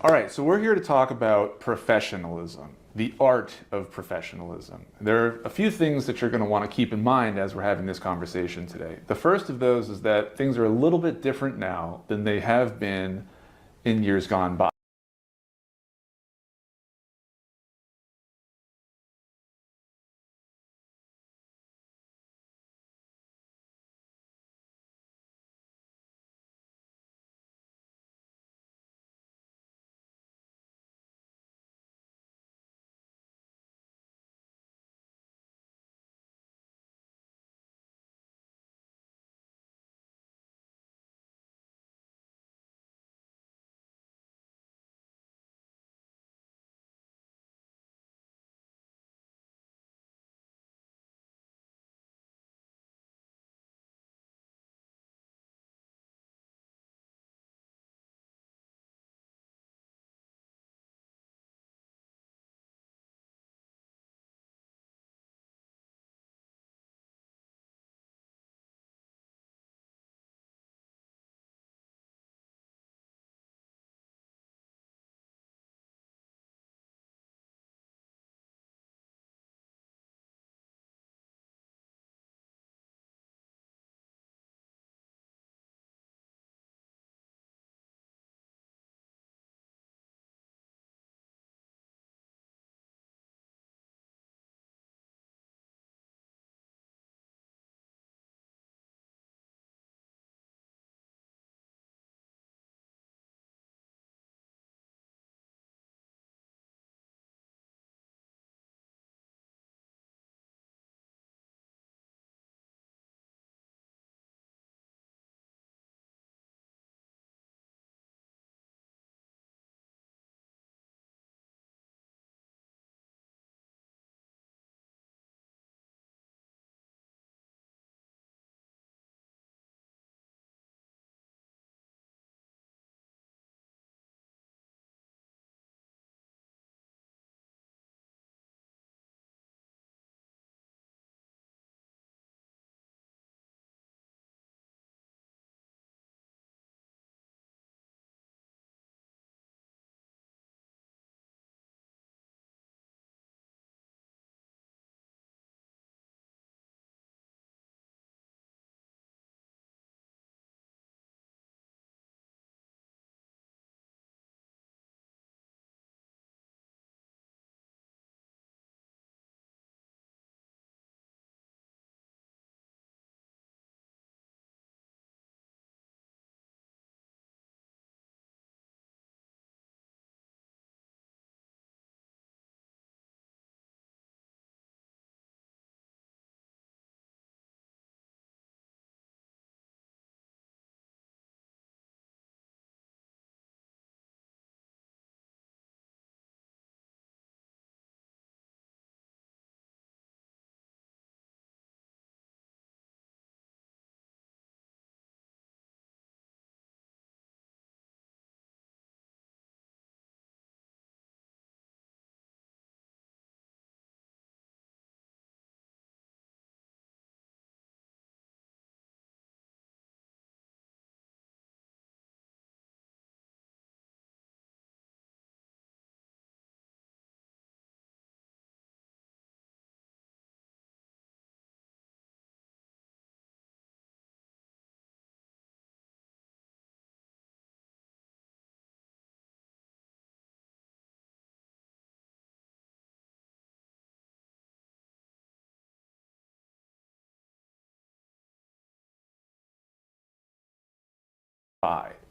All right, so we're here to talk about professionalism, the art of professionalism. There are a few things that you're going to want to keep in mind as we're having this conversation today. The first of those is that things are a little bit different now than they have been in years gone by.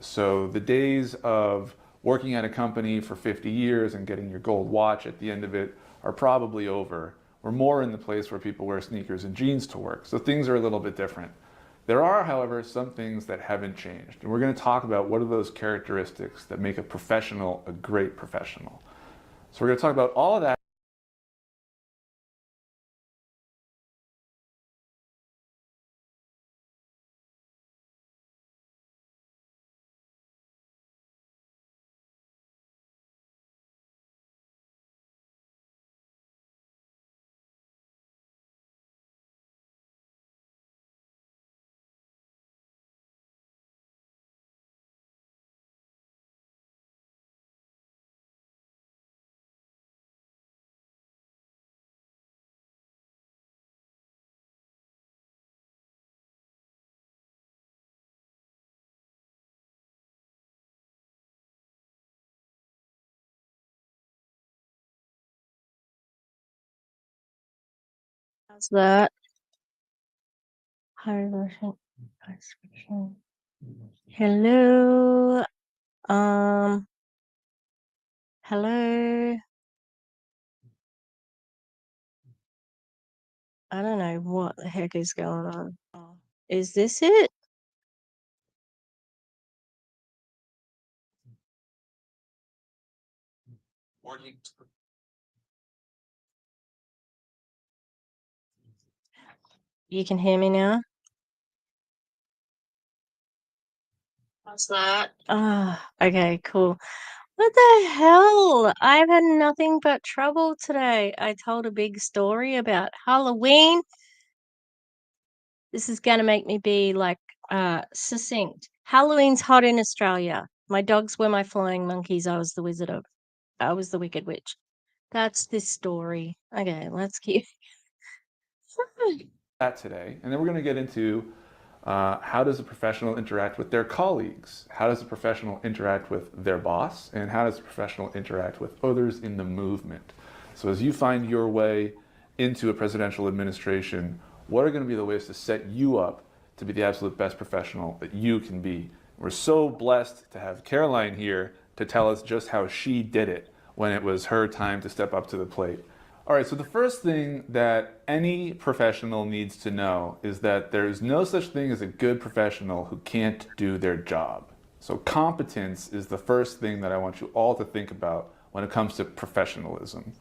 So the days of working at a company for 50 years and getting your gold watch at the end of it are probably over. We're more in the place where people wear sneakers and jeans to work. So things are a little bit different. There are, however, some things that haven't changed. And we're going to talk about what are those characteristics that make a professional a great professional. So we're going to talk about all of that. How's that? High version. Hello. Hello. I don't know what the heck is going on. Oh, is this it? You can hear me now? How's that? Ah, okay, cool. What the hell? I've had nothing but trouble today. I told a big story about Halloween. This is gonna make me be like succinct. Halloween's hot in Australia. My dogs were my flying monkeys. I was the Wicked Witch. That's this story. Okay, let's keep That today, and then we're going to get into how does a professional interact with their colleagues? How does a professional interact with their boss? And how does a professional interact with others in the movement? So as you find your way into a presidential administration, what are going to be the ways to set you up to be the absolute best professional that you can be? We're so blessed to have Caroline here to tell us just how she did it when it was her time to step up to the plate. All right, so the first thing that any professional needs to know is that there's no such thing as a good professional who can't do their job. So competence is the first thing that I want you all to think about when it comes to professionalism.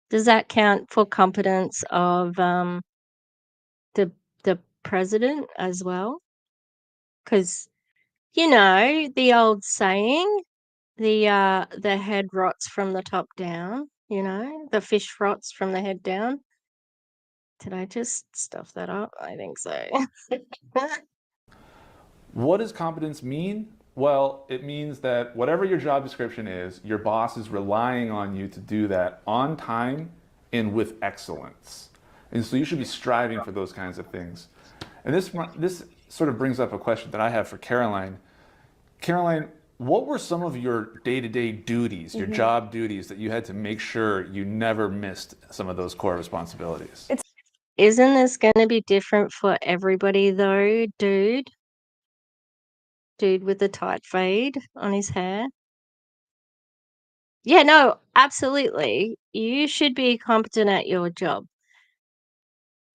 Does that count for competence of the president as well? Because the old saying, the head rots from the top down. The fish rots from the head down. Did I just stuff that up? I think so. What does competence mean? Well, it means that whatever your job description is, your boss is relying on you to do that on time and with excellence. And so you should be striving for those kinds of things. And this sort of brings up a question that I have for Caroline. Caroline, what were some of your day-to-day duties, your job duties that you had to make sure you never missed some of those core responsibilities? Isn't this going to be different for everybody though, dude? Dude with the tight fade on his hair. Yeah, no, absolutely. You should be competent at your job.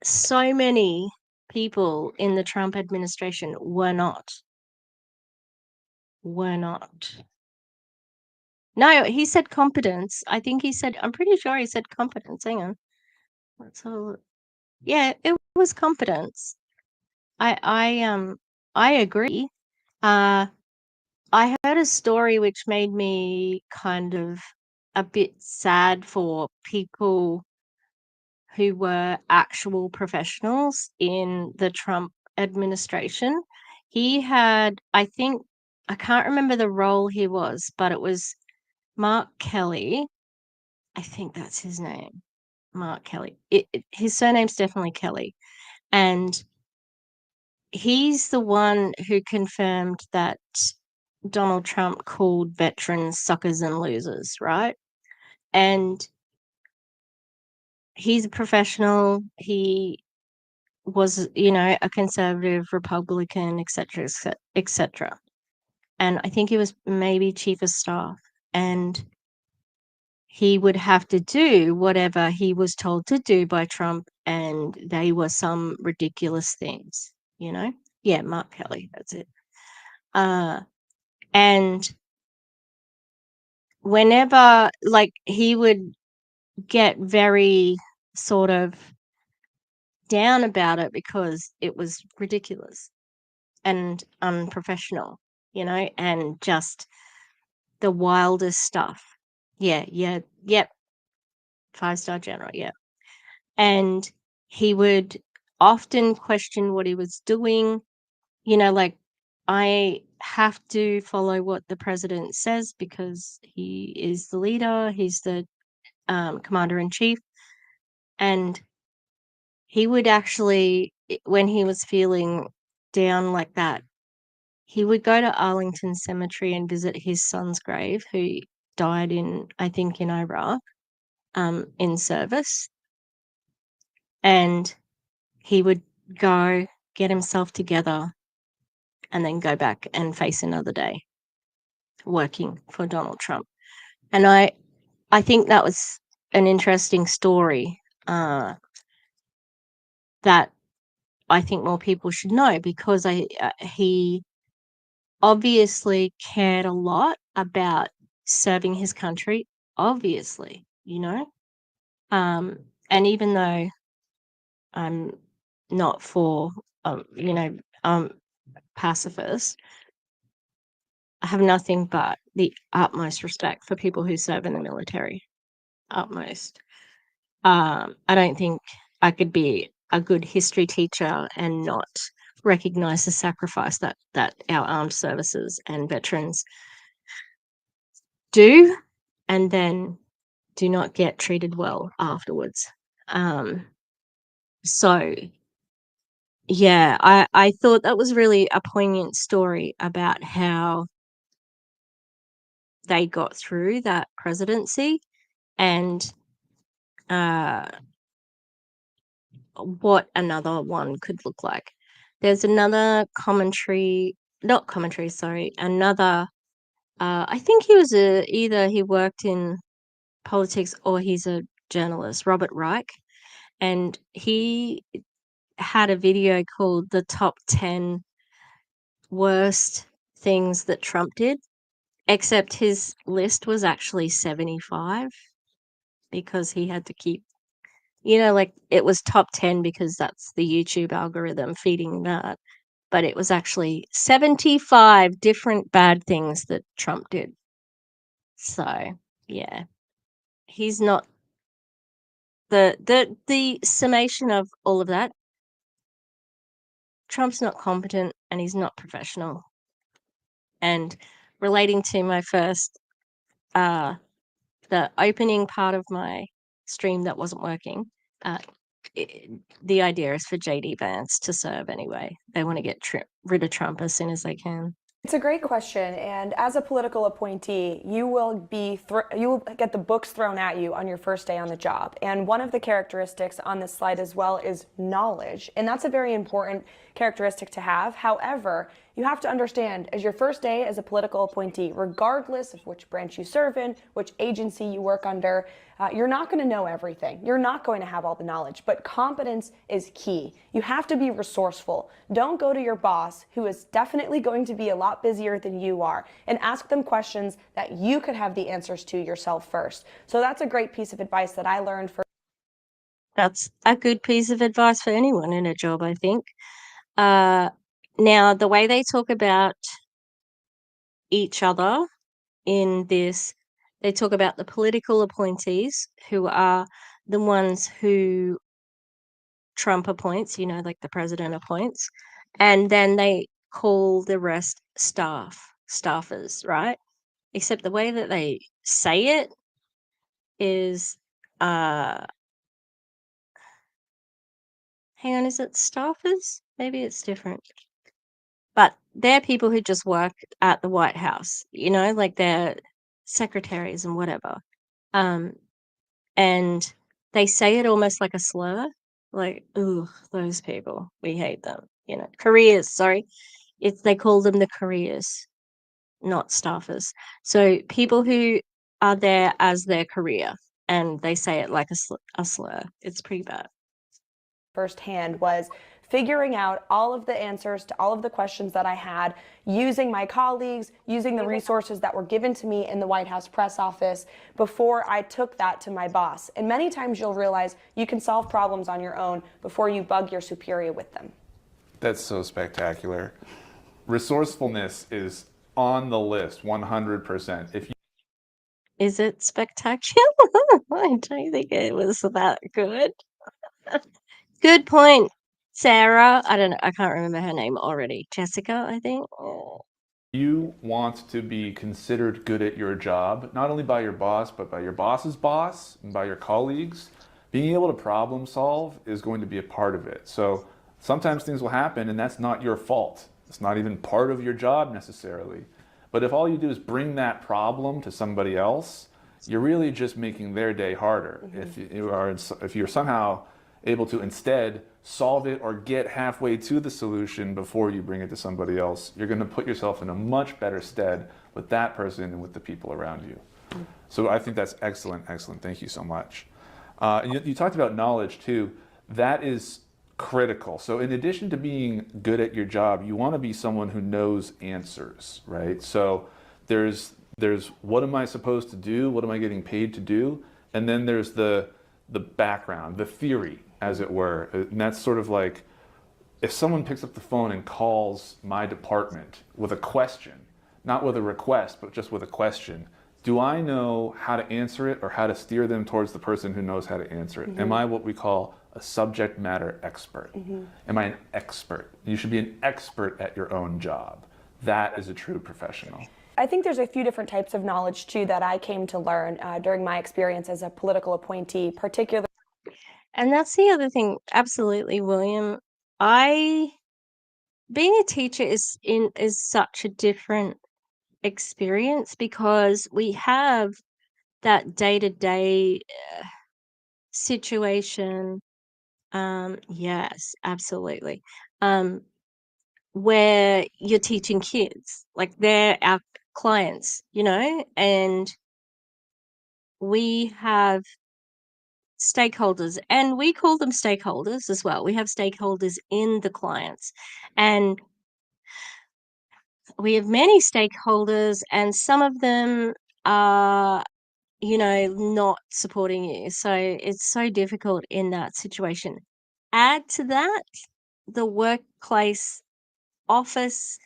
So many people in the Trump administration were not. Were not. No, he said competence. I'm pretty sure he said competence. Hang on. Let's have a look. Yeah, it was competence. I agree. I heard a story which made me kind of a bit sad for people who were actual professionals in the Trump administration. He had, I can't remember the role he was, but it was Mark Kelly. I think that's his name, Mark Kelly. His surname's definitely Kelly. And he's the one who confirmed that Donald Trump called veterans suckers and losers, right? And he's a professional. He was, a conservative Republican, etc., etc. And I think he was maybe chief of staff. And he would have to do whatever he was told to do by Trump, and they were some ridiculous things, Yeah, Mark Kelly, that's it. And whenever, like, he would get very sort of down about it because it was ridiculous and unprofessional, and just the wildest stuff. Yeah, yep. 5-star general, yeah. And he would often question what he was doing, like, I have to follow what the president says because he is the leader, he's the commander in chief. And he would actually, when he was feeling down like that, he would go to Arlington Cemetery and visit his son's grave, who died I think in Iraq, in service. And he would go get himself together and then go back and face another day working for Donald Trump. And I think that was an interesting story that I think more people should know, because he obviously cared a lot about serving his country, obviously, and even though I'm not for, pacifist, I have nothing but the utmost respect for people who serve in the military. Utmost. I don't think I could be a good history teacher and not recognize the sacrifice that our armed services and veterans do, and then do not get treated well afterwards. So yeah, I thought that was really a poignant story about how they got through that presidency, and what another one could look like. There's another not commentary, sorry, another. I think he was either he worked in politics or he's a journalist, Robert Reich, and he had a video called "The Top 10 Worst Things That Trump Did," except his list was actually 75, because he had to keep, like, it was top 10 because that's the YouTube algorithm feeding that. But it was actually 75 different bad things that Trump did. So, yeah, he's not the summation of all of that. Trump's not competent and he's not professional. And relating to my first, the opening part of my stream that wasn't working, uh, the idea is for JD Vance to serve anyway. They want to get rid of Trump as soon as they can. It's a great question, and as a political appointee, you will get the books thrown at you on your first day on the job. And one of the characteristics on this slide as well is knowledge, and that's a very important characteristic to have. However, you have to understand, as your first day as a political appointee, regardless of which branch you serve in, which agency you work under, you're not going to know everything. You're not going to have all the knowledge, but competence is key. You have to be resourceful. Don't go to your boss, who is definitely going to be a lot busier than you are, and ask them questions that you could have the answers to yourself first. So that's a great piece of advice that I learned for. That's a good piece of advice for anyone in a job, I think. Now, the way they talk about each other in this, they talk about the political appointees, who are the ones who Trump appoints, like the president appoints, and then they call the rest staffers, right? Except the way that they say it is, hang on, is it staffers? Maybe it's different. But they're people who just work at the White House, like they're secretaries and whatever. And they say it almost like a slur, like, "Ooh, those people, we hate them." Careers, sorry. They call them the careers, not staffers. So people who are there as their career, and they say it like a slur. It's pretty bad. Firsthand was figuring out all of the answers to all of the questions that I had, using my colleagues, using the resources that were given to me in the White House press office before I took that to my boss. And many times you'll realize you can solve problems on your own before you bug your superior with them. That's so spectacular. Resourcefulness is on the list 100%. Is it spectacular? I don't think it was that good. Good point, Sarah. I don't know. I can't remember her name already. Jessica, I think. You want to be considered good at your job, not only by your boss, but by your boss's boss and by your colleagues. Being able to problem solve is going to be a part of it. So sometimes things will happen and that's not your fault. It's not even part of your job necessarily. But if all you do is bring that problem to somebody else, you're really just making their day harder. If you're somehow able to instead solve it or get halfway to the solution before you bring it to somebody else, you're going to put yourself in a much better stead with that person and with the people around you. So I think that's excellent, excellent. Thank you so much. And you talked about knowledge too. That is critical. So in addition to being good at your job, you want to be someone who knows answers, right? So there's what am I supposed to do? What am I getting paid to do? And then there's the background, the theory, as it were. And that's sort of like, if someone picks up the phone and calls my department with a question, not with a request, but just with a question, do I know how to answer it or how to steer them towards the person who knows how to answer it? Am I what we call a subject matter expert? Am I an expert? You should be an expert at your own job. That is a true professional. I think there's a few different types of knowledge too that I came to learn during my experience as a political appointee, particularly. And that's the other thing. Absolutely, William. Being a teacher is such a different experience because we have that day-to-day situation. Yes, absolutely. Where you're teaching kids, like they're our clients, and we have stakeholders, and we call them stakeholders as well. We have stakeholders in the clients, and we have many stakeholders, and some of them are, not supporting you. So it's so difficult in that situation. Add to that the workplace office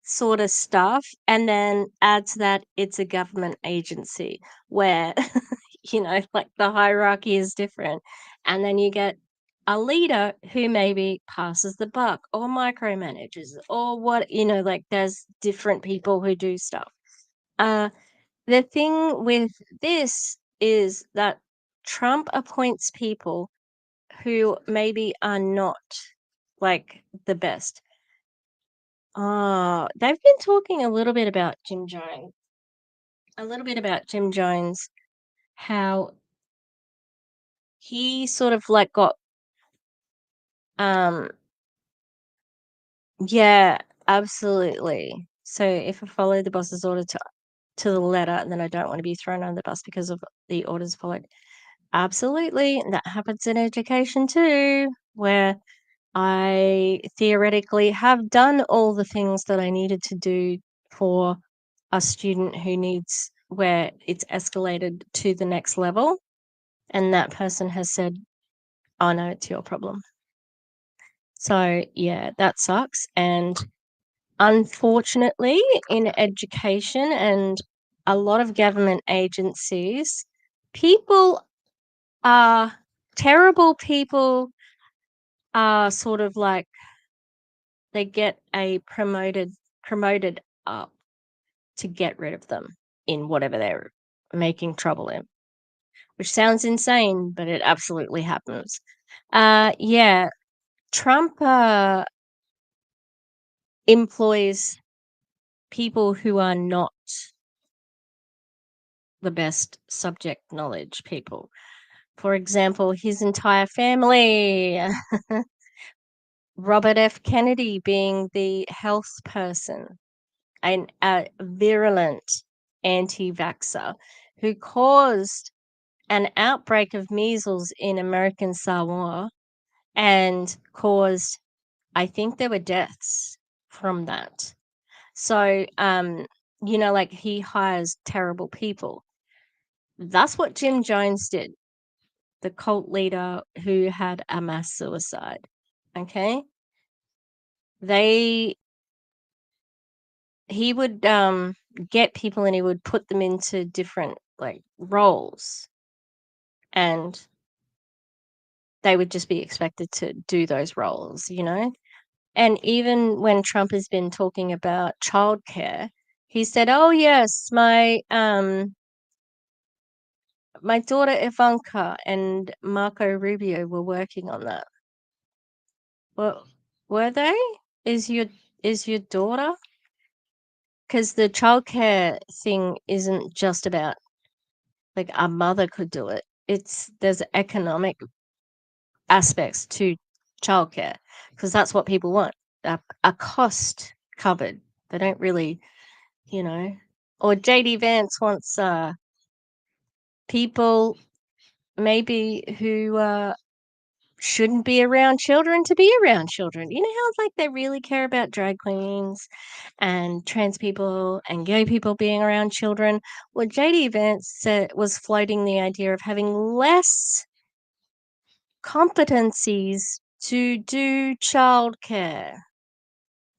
sort of stuff, and then add to that it's a government agency where like the hierarchy is different, and then you get a leader who maybe passes the buck or micromanages or what, like there's different people who do stuff. The thing with this is that Trump appoints people who maybe are not like the best. They've been talking a little bit about Jim Jones. How he sort of like got, um, yeah, absolutely. So if I follow the boss's order to the letter, then I don't want to be thrown under the bus because of the orders followed. Absolutely. That happens in education too, where I theoretically have done all the things that I needed to do for a student who needs, where it's escalated to the next level, and that person has said, oh no, it's your problem. So yeah, that sucks. And unfortunately, in education and a lot of government agencies, people are terrible. People are sort of like, they get promoted up to get rid of them in whatever they're making trouble in, which sounds insane, but it absolutely happens. Yeah, Trump employs people who are not the best subject knowledge people. For example, his entire family, Robert F. Kennedy being the health person, and a virulent anti-vaxxer who caused an outbreak of measles in American Samoa and caused, I think there were deaths from that. So, like he hires terrible people. That's what Jim Jones did, the cult leader who had a mass suicide. Okay. He would get people and he would put them into different like roles, and they would just be expected to do those roles. And even when Trump has been talking about childcare, he said, oh yes, my daughter Ivanka and Marco Rubio were working on that. Well, were they? Is your daughter? Because the childcare thing isn't just about like a mother could do it. There's economic aspects to childcare, because that's what people want, a cost covered. They don't really, you know. Or JD Vance wants people maybe who shouldn't be around children to be around children. You know how like they really care about drag queens and trans people and gay people being around children? Well, JD Vance was floating the idea of having less competencies to do childcare.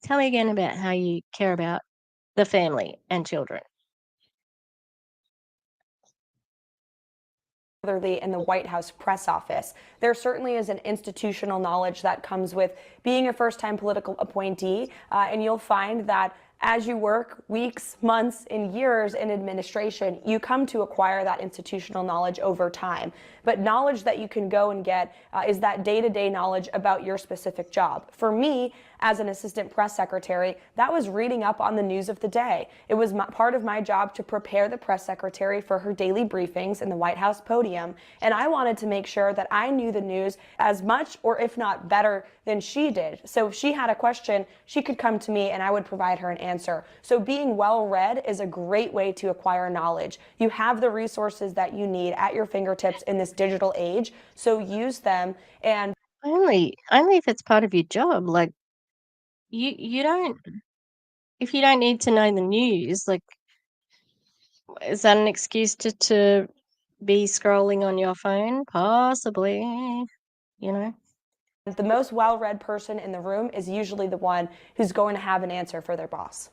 Tell me again about how you care about the family and children. In the White House press office. There certainly is an institutional knowledge that comes with being a first-time political appointee, and you'll find that as you work weeks, months, and years in administration, you come to acquire that institutional knowledge over time. But knowledge that you can go and get is that day-to-day knowledge about your specific job. For me, as an assistant press secretary, that was reading up on the news of the day. It was part of my job to prepare the press secretary for her daily briefings in the White House podium, and I wanted to make sure that I knew the news as much, or if not better, than she did. So if she had a question, she could come to me and I would provide her an answer. So being well-read is a great way to acquire knowledge. You have the resources that you need at your fingertips in this digital age, so use them. And only if it's part of your job. Like you don't, if you don't need to know the news, like, is that an excuse to be scrolling on your phone? Possibly, you know. the most well-read person in the room is usually the one who's going to have an answer for their boss.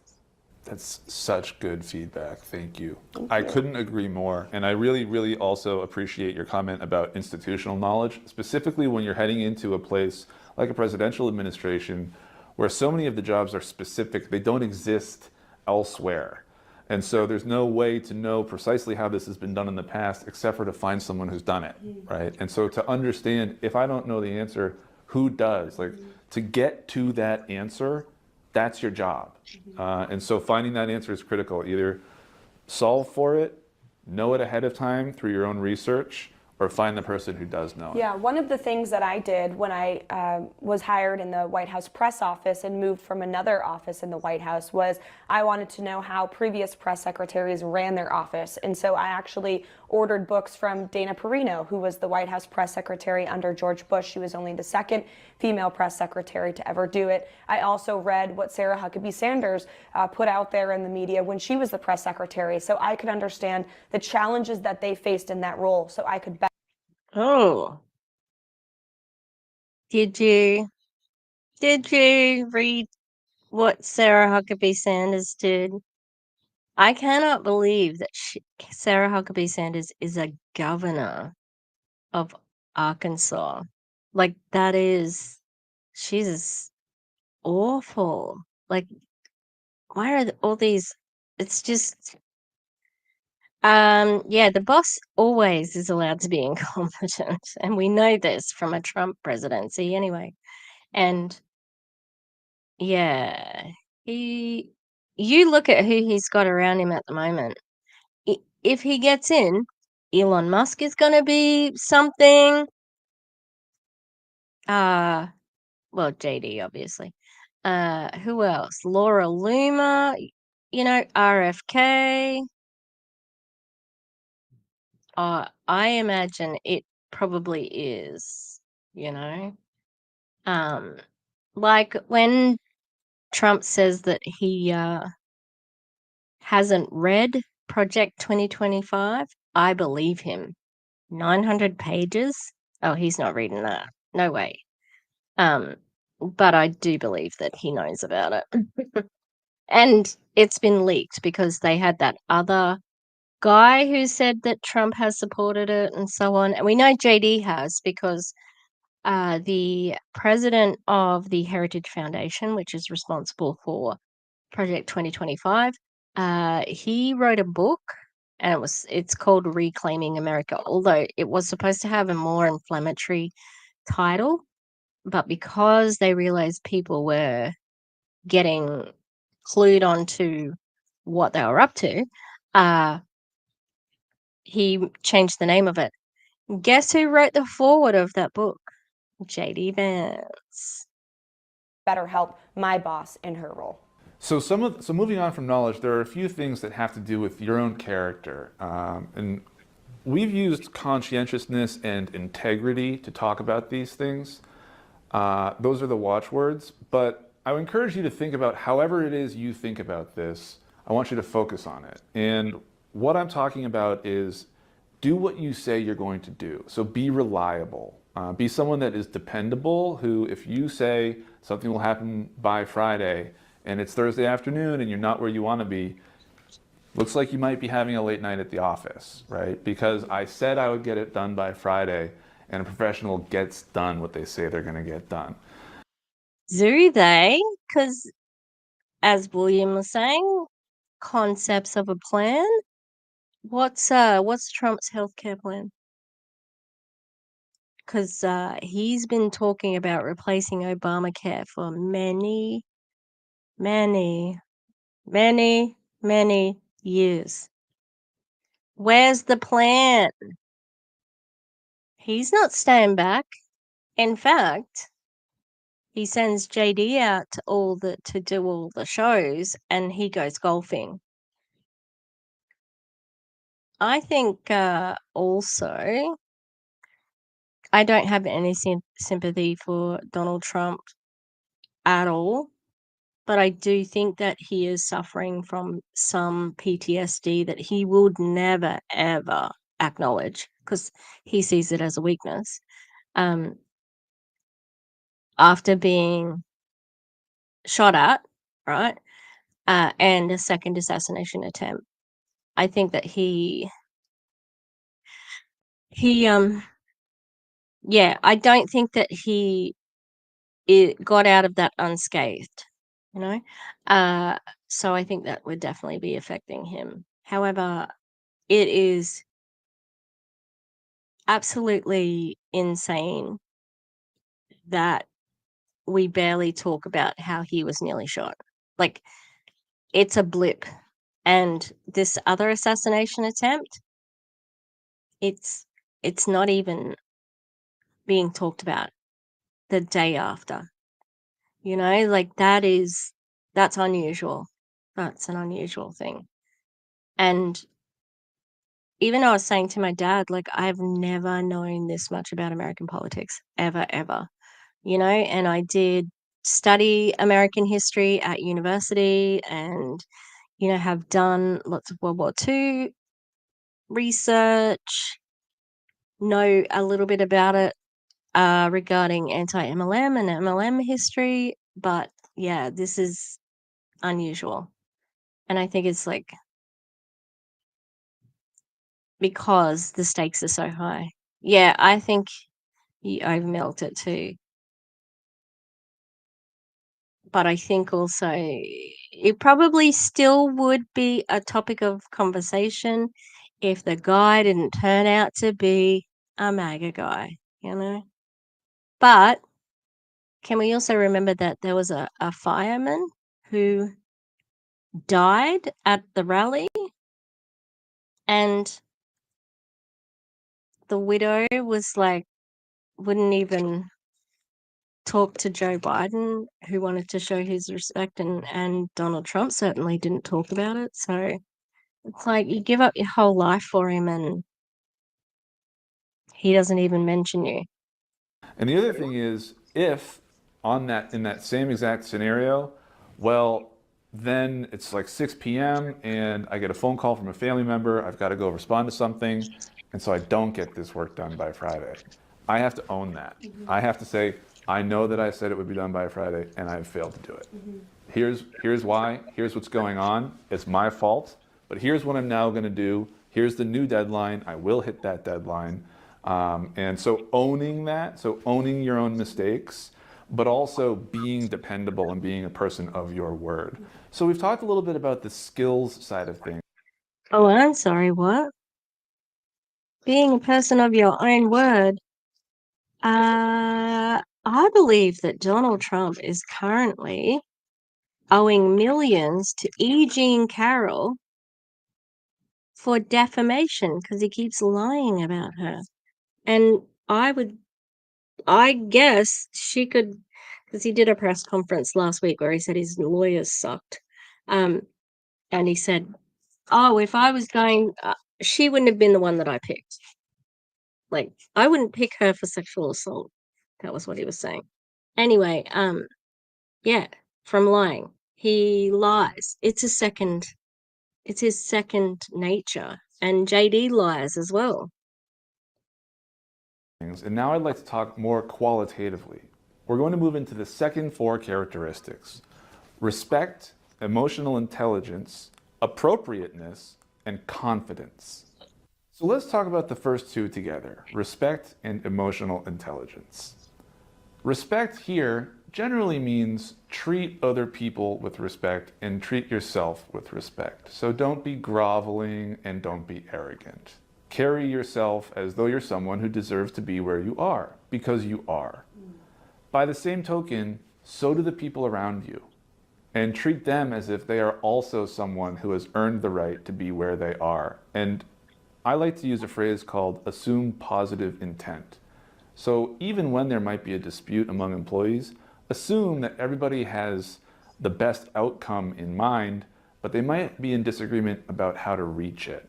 That's such good feedback. Thank you. I couldn't agree more. And I really, really also appreciate your comment about institutional knowledge, specifically when you're heading into a place like a presidential administration where so many of the jobs are specific, they don't exist elsewhere. And so there's no way to know precisely how this has been done in the past except for to find someone who's done it, right? And so to understand, if I don't know the answer, who does? Like, to get to that answer, that's your job. And so finding that answer is critical. Either solve for it, know it ahead of time through your own research, or find the person who does know it. Yeah, one of the things that I did when I was hired in the White House press office and moved from another office in the White House was I wanted to know how previous press secretaries ran their office. And so I actually ordered books from Dana Perino, who was the White House press secretary under George Bush. She was only the second female press secretary to ever do it. I also read what Sarah Huckabee Sanders put out there in the media when she was the press secretary, so I could understand the challenges that they faced in that role, so I could Oh, did you read what Sarah Huckabee Sanders did? I cannot believe that Sarah Huckabee Sanders is a governor of Arkansas. Like, that is, she's awful. Like, why are all these? It's just, yeah, the boss always is allowed to be incompetent, and we know this from a Trump presidency anyway. And yeah, you look at who he's got around him at the moment. If he gets in, Elon Musk is going to be something. Well, JD, obviously. Who else? Laura Loomer, RFK. I imagine it probably is, you know. Like when Trump says that he hasn't read Project 2025, I believe him. 900 pages? Oh, he's not reading that. No way. But I do believe that he knows about it. And it's been leaked because they had that other guy who said that Trump has supported it and so on. And we know JD has because the president of the Heritage Foundation, which is responsible for Project 2025, he wrote a book and it's called Reclaiming America, although it was supposed to have a more inflammatory title, but because they realized people were getting clued onto what they were up to, he changed the name of it. Guess who wrote the foreword of that book? JD Vance. better help my boss in her role? So moving on from knowledge, there are a few things that have to do with your own character, and we've used conscientiousness and integrity to talk about these things. Those are the watchwords, but I would encourage you to think about however it is you think about this. I want you to focus on it. And what I'm talking about is do what you say you're going to do. So be reliable. Be someone that is dependable, who if you say something will happen by Friday and it's Thursday afternoon and you're not where you want to be, looks like you might be having a late night at the office, right? Because I said I would get it done by Friday, and a professional gets done what they say they're going to get done. Do they? Because, as William was saying, concepts of a plan. What's Trump's healthcare plan? Because he's been talking about replacing Obamacare for many, many, many, many years. Where's the plan? He's not staying back. In fact, he sends JD out to do all the shows, and he goes golfing. I think also, I don't have any sympathy for Donald Trump at all, but I do think that he is suffering from some PTSD that he would never, ever acknowledge because he sees it as a weakness. After being shot at, right, and a second assassination attempt, I think that he yeah, I don't think that it got out of that unscathed, you know. So I think that would definitely be affecting him. However, it is absolutely insane that we barely talk about how he was nearly shot. Like, it's a blip. And this other assassination attempt, it's not even being talked about the day after. You know, like that's unusual. That's an unusual thing. And even I was saying to my dad, like, I've never known this much about American politics, ever, ever. You know, and I did study American history at university and, you know, have done lots of World War II research, know a little bit about it regarding anti-MLM and MLM history. But yeah, this is unusual. And I think it's like because the stakes are so high. Yeah, I think he overmilked it too. But I think also it probably still would be a topic of conversation if the guy didn't turn out to be a MAGA guy, you know? But can we also remember that there was a fireman who died at the rally and the widow was like, wouldn't even talk to Joe Biden, who wanted to show his respect, and Donald Trump certainly didn't talk about it. So it's like you give up your whole life for him and he doesn't even mention you. And the other thing is, if in that same exact scenario, well, then it's like 6 p.m. and I get a phone call from a family member. I've got to go respond to something, and so I don't get this work done by Friday. I have to own that. I have to say, I know that I said it would be done by Friday, and I've failed to do it. Here's why. Here's what's going on. It's my fault, but here's what I'm now going to do. Here's the new deadline. I will hit that deadline. And so owning that, so owning your own mistakes, but also being dependable and being a person of your word. So we've talked a little bit about the skills side of things. Oh, I'm sorry, what? Being a person of your own word. I believe that Donald Trump is currently owing millions to E. Jean Carroll for defamation because he keeps lying about her. And I would I guess she could, because he did a press conference last week where he said his lawyers sucked. And he said, oh, if I was going, she wouldn't have been the one that I picked. Like, I wouldn't pick her for sexual assault. That was what he was saying. Anyway, yeah, from lying. He lies. It's his second nature. And JD lies as well. And now I'd like to talk more qualitatively. We're going to move into the second 4 characteristics: respect, emotional intelligence, appropriateness, and confidence. So let's talk about the first 2 together: respect and emotional intelligence. Respect here generally means treat other people with respect and treat yourself with respect. So don't be groveling and don't be arrogant. Carry yourself as though you're someone who deserves to be where you are, because you are. By the same token, so do the people around you. And treat them as if they are also someone who has earned the right to be where they are. And I like to use a phrase called assume positive intent. So even when there might be a dispute among employees, assume that everybody has the best outcome in mind, but they might be in disagreement about how to reach it.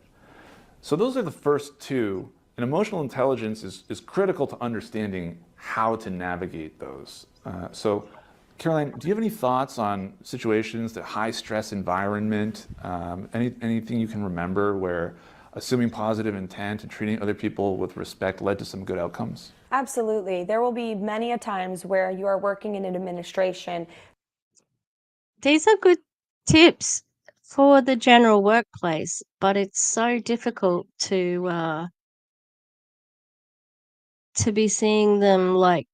So those are the first 2, and emotional intelligence is critical to understanding how to navigate those. So Caroline, do you have any thoughts on situations, the high stress environment, anything you can remember where assuming positive intent and treating other people with respect led to some good outcomes? Absolutely. There will be many a times where you are working in an administration. These are good tips for the general workplace, but it's so difficult to be seeing them like,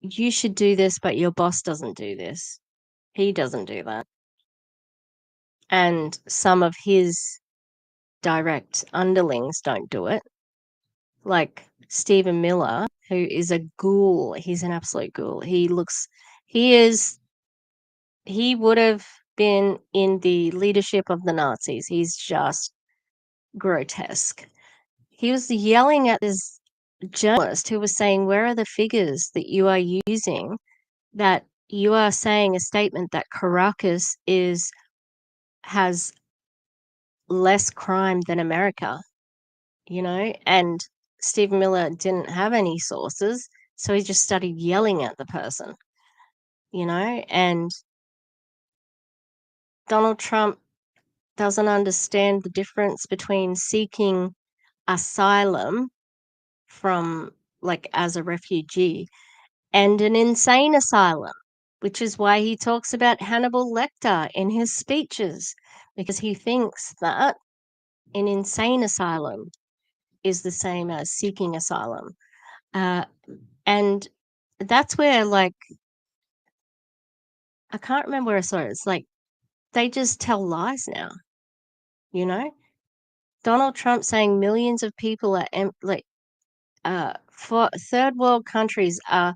you should do this, but your boss doesn't do this. He doesn't do that. And some of his direct underlings don't do it. Like Stephen Miller, who is a ghoul. He's an absolute ghoul. He would have been in the leadership of the Nazis. He's just grotesque. He was yelling at this journalist who was saying, where are the figures that you are using, that you are saying a statement that Caracas has less crime than America, and Stephen Miller didn't have any sources, so he just started yelling at the person, and Donald Trump doesn't understand the difference between seeking asylum from, like, as a refugee and an insane asylum, which is why he talks about Hannibal Lecter in his speeches, because he thinks that an insane asylum is the same as seeking asylum. And that's where, like, I can't remember where I saw it. It's like they just tell lies now, you know? Donald Trump saying millions of people are for third world countries are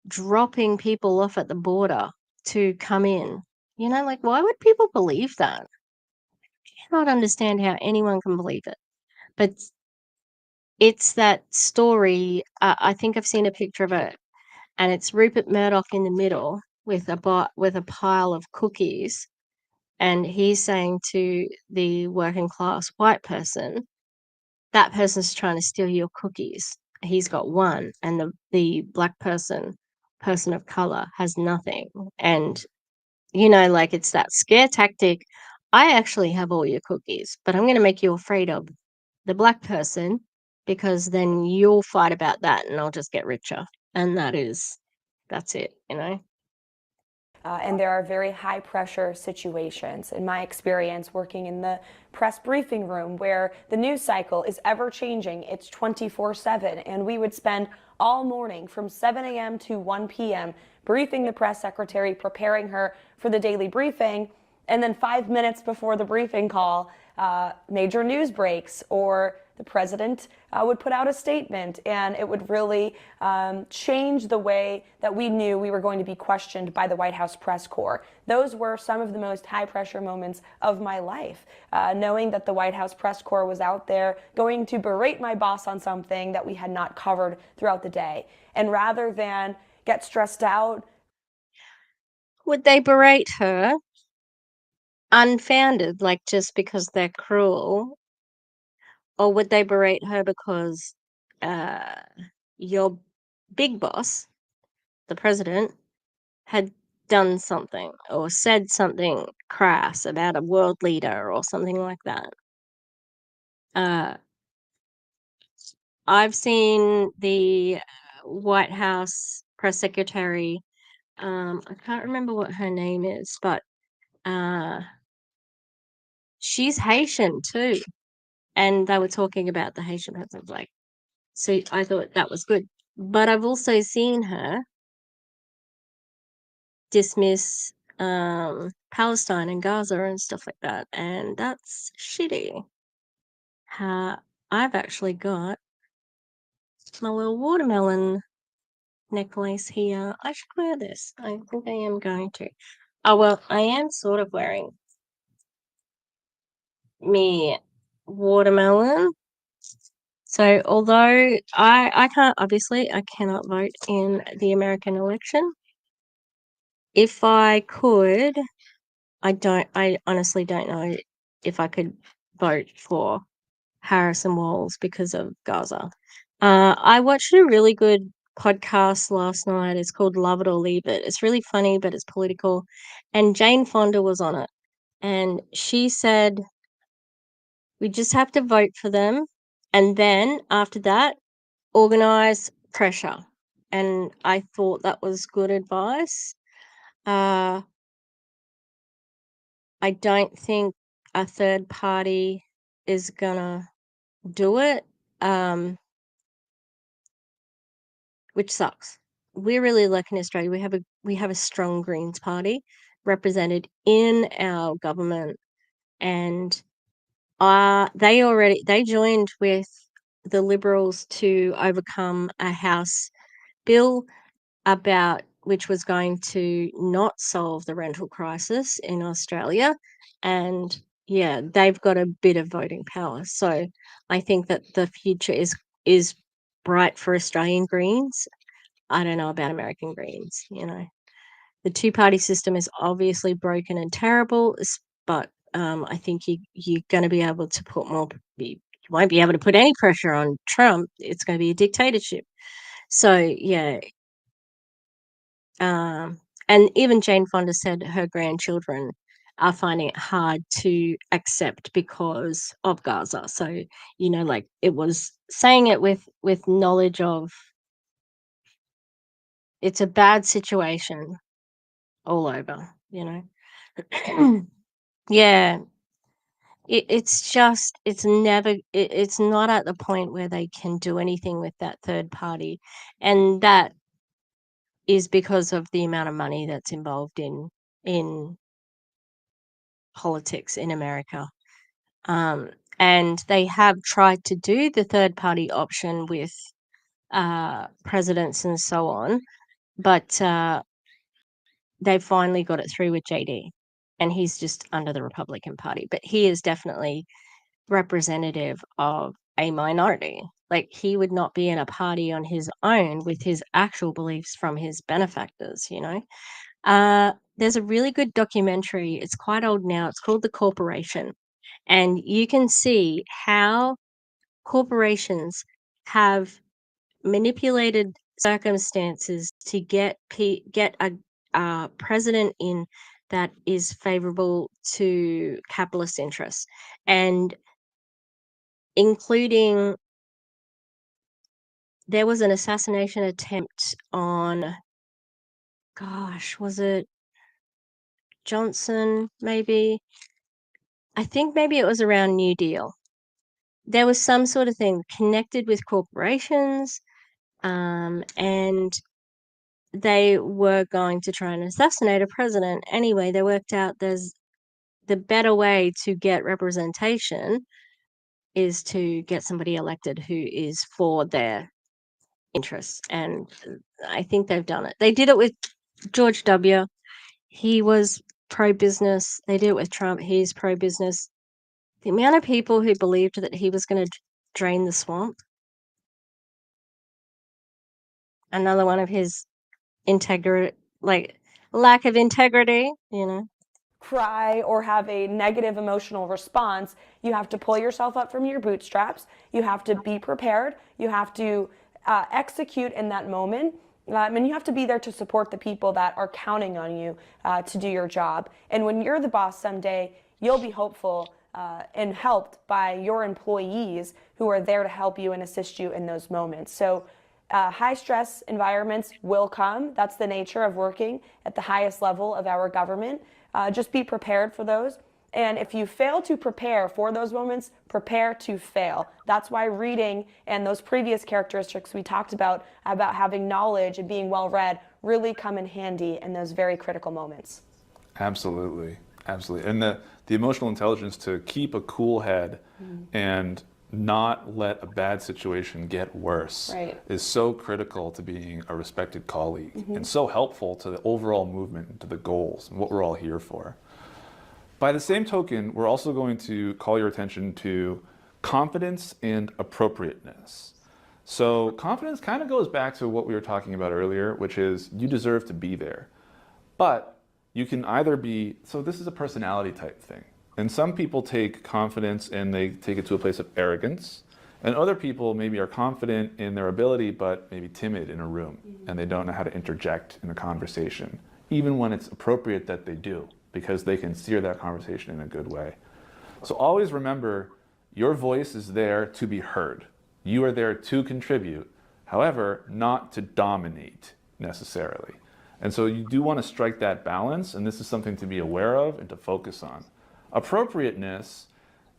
dropping people off at the border to come in. Like, why would people believe that? I cannot understand how anyone can believe it. But it's that story. I think I've seen a picture of it, and it's Rupert Murdoch in the middle with a pile of cookies, and he's saying to the working class white person, that person's trying to steal your cookies. He's got one, and the black person of color has nothing. And like, it's that scare tactic. I actually have all your cookies, but I'm going to make you afraid of the black person, because then you'll fight about that and I'll just get richer. And that's it. And there are very high pressure situations, in my experience working in the press briefing room, where the news cycle is ever changing. It's 24/7, and we would spend all morning from 7 a.m. to 1 p.m. briefing the press secretary, preparing her for the daily briefing, and then 5 minutes before the briefing call, major news breaks or the president would put out a statement, and it would really change the way that we knew we were going to be questioned by the White House press corps. Those were some of the most high-pressure moments of my life, knowing that the White House press corps was out there going to berate my boss on something that we had not covered throughout the day. And rather than get stressed out, Would they berate her unfounded, like just because they're cruel? Or would they berate her because your big boss, the president, had done something or said something crass about a world leader or something like that? I've seen the White House press secretary, I can't remember what her name is, but she's Haitian too. And they were talking about the Haitian person, like, so I thought that was good. But I've also seen her dismiss Palestine and Gaza and stuff like that, and that's shitty. I've actually got my little watermelon necklace here. I should wear this. I think I am going to. Oh, well, I am sort of wearing me watermelon. So although I can't, obviously, I cannot vote in the American election. If I could, I honestly don't know if I could vote for Harrison Walls because of Gaza. I watched a really good podcast last night. It's called Love It or Leave It. It's really funny, but it's political. And Jane Fonda was on it. And she said, we just have to vote for them. And then after that, organize pressure. And I thought that was good advice. I don't think a third party is gonna do it, which sucks. We're really lucky in Australia. We have a strong Greens party represented in our government, and they joined with the Liberals to overcome a House bill about which was going to not solve the rental crisis in Australia. And yeah, they've got a bit of voting power. So I think that the future is bright for Australian Greens. I don't know about American Greens, you know. The two-party system is obviously broken and terrible, but I think you're going to be able to put more. You won't be able to put any pressure on Trump. It's going to be a dictatorship. So yeah, and even Jane Fonda said her grandchildren are finding it hard to accept because of Gaza. So, you know, like it was saying it with knowledge of it's a bad situation all over, you know. Yeah. It's just it's not at the point where they can do anything with that third party, and that is because of the amount of money that's involved in politics in America. And they have tried to do the third party option with presidents and so on, but they finally got it through with JD, and he's just under the Republican Party. But he is definitely representative of a minority. Like he would not be in a party on his own with his actual beliefs from his benefactors, you know. There's a really good documentary. It's quite old now. It's called The Corporation. And you can see how corporations have manipulated circumstances to get a president in that is favorable to capitalist interests, and including there was an assassination attempt on, gosh, was it Johnson? Maybe. I think maybe it was around New Deal. There was some sort of thing connected with corporations, and they were going to try and assassinate a president. Anyway, they worked out there's the better way to get representation is to get somebody elected who is for their interests. And I think they've done it. They did it with George W. He was pro-business. They did it with Trump. He's pro-business. The amount of people who believed that he was going to drain the swamp. Another one of his lack of integrity, Cry or have a negative emotional response, you have to pull yourself up from your bootstraps. You have to be prepared. You have to execute in that moment. And you have to be there to support the people that are counting on you to do your job. And when you're the boss someday, you'll be hopeful and helped by your employees who are there to help you and assist you in those moments. So high stress environments will come. That's the nature of working at the highest level of our government. Just be prepared for those. And if you fail to prepare for those moments, prepare to fail. That's why reading and those previous characteristics we talked about having knowledge and being well read, really come in handy in those very critical moments. Absolutely. Absolutely. And the emotional intelligence to keep a cool head and not let a bad situation get worse is so critical to being a respected colleague and so helpful to the overall movement and to the goals and what we're all here for. By the same token, we're also going to call your attention to confidence and appropriateness. So confidence kind of goes back to what we were talking about earlier, which is you deserve to be there. But you can either be, so this is a personality type thing. And some people take confidence and they take it to a place of arrogance. And other people maybe are confident in their ability, but maybe timid in a room. And they don't know how to interject in a conversation, even when it's appropriate that they do, because they can steer that conversation in a good way. So always remember, your voice is there to be heard. You are there to contribute, however, not to dominate necessarily. And so you do want to strike that balance, and this is something to be aware of and to focus on. Appropriateness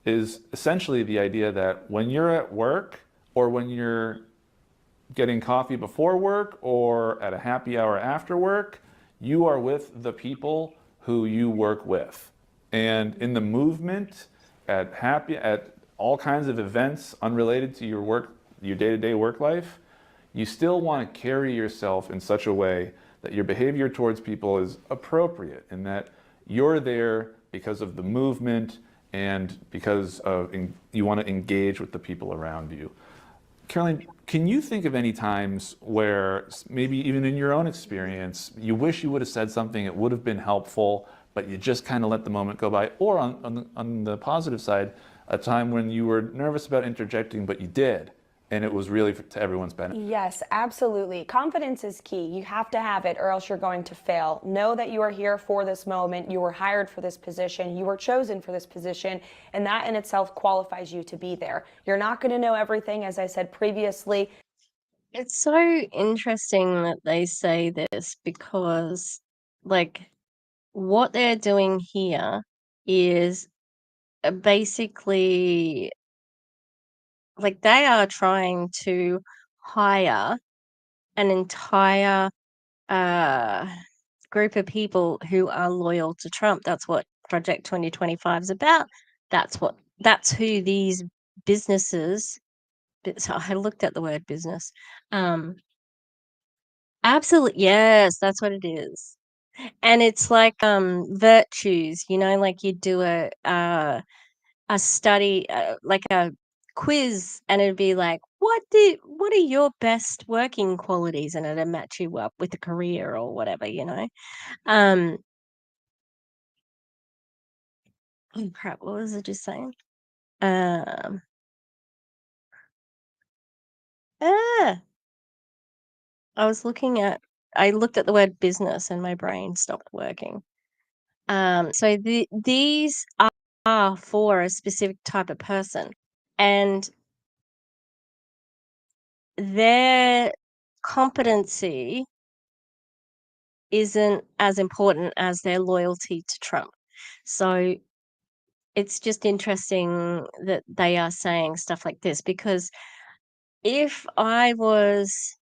is essentially the idea that when you're at work or when you're getting coffee before work or at a happy hour after work, you are with the people who you work with. And in the movement, at all kinds of events unrelated to your work, your day-to-day work life, you still want to carry yourself in such a way that your behavior towards people is appropriate and that you're there because of the movement and because of you want to engage with the people around you. Caroline, can you think of any times where maybe even in your own experience, you wish you would have said something, it would have been helpful, but you just kind of let the moment go by? Or on the positive side, a time when you were nervous about interjecting, but you did, and it was really to everyone's benefit? Yes, absolutely. Confidence is key. You have to have it or else you're going to fail. Know that you are here for this moment. You were hired for this position. You were chosen for this position. And that in itself qualifies you to be there. You're not going to know everything, as I said previously. It's so interesting that they say this because, what they're doing here is basically, they are trying to hire an entire group of people who are loyal to Trump. That's what Project 2025 is about. That's who these businesses. So I looked at the word business. Absolutely, yes, that's what it is. And it's like virtues, like you do a study, like a quiz, and it'd be like, what are your best working qualities, and it'd match you up with a career or whatever. Um oh crap, what was I just saying? um ah, I looked at the word business and my brain stopped working. So these are for a specific type of person, and their competency isn't as important as their loyalty to Trump. So it's just interesting that they are saying stuff like this, because if I was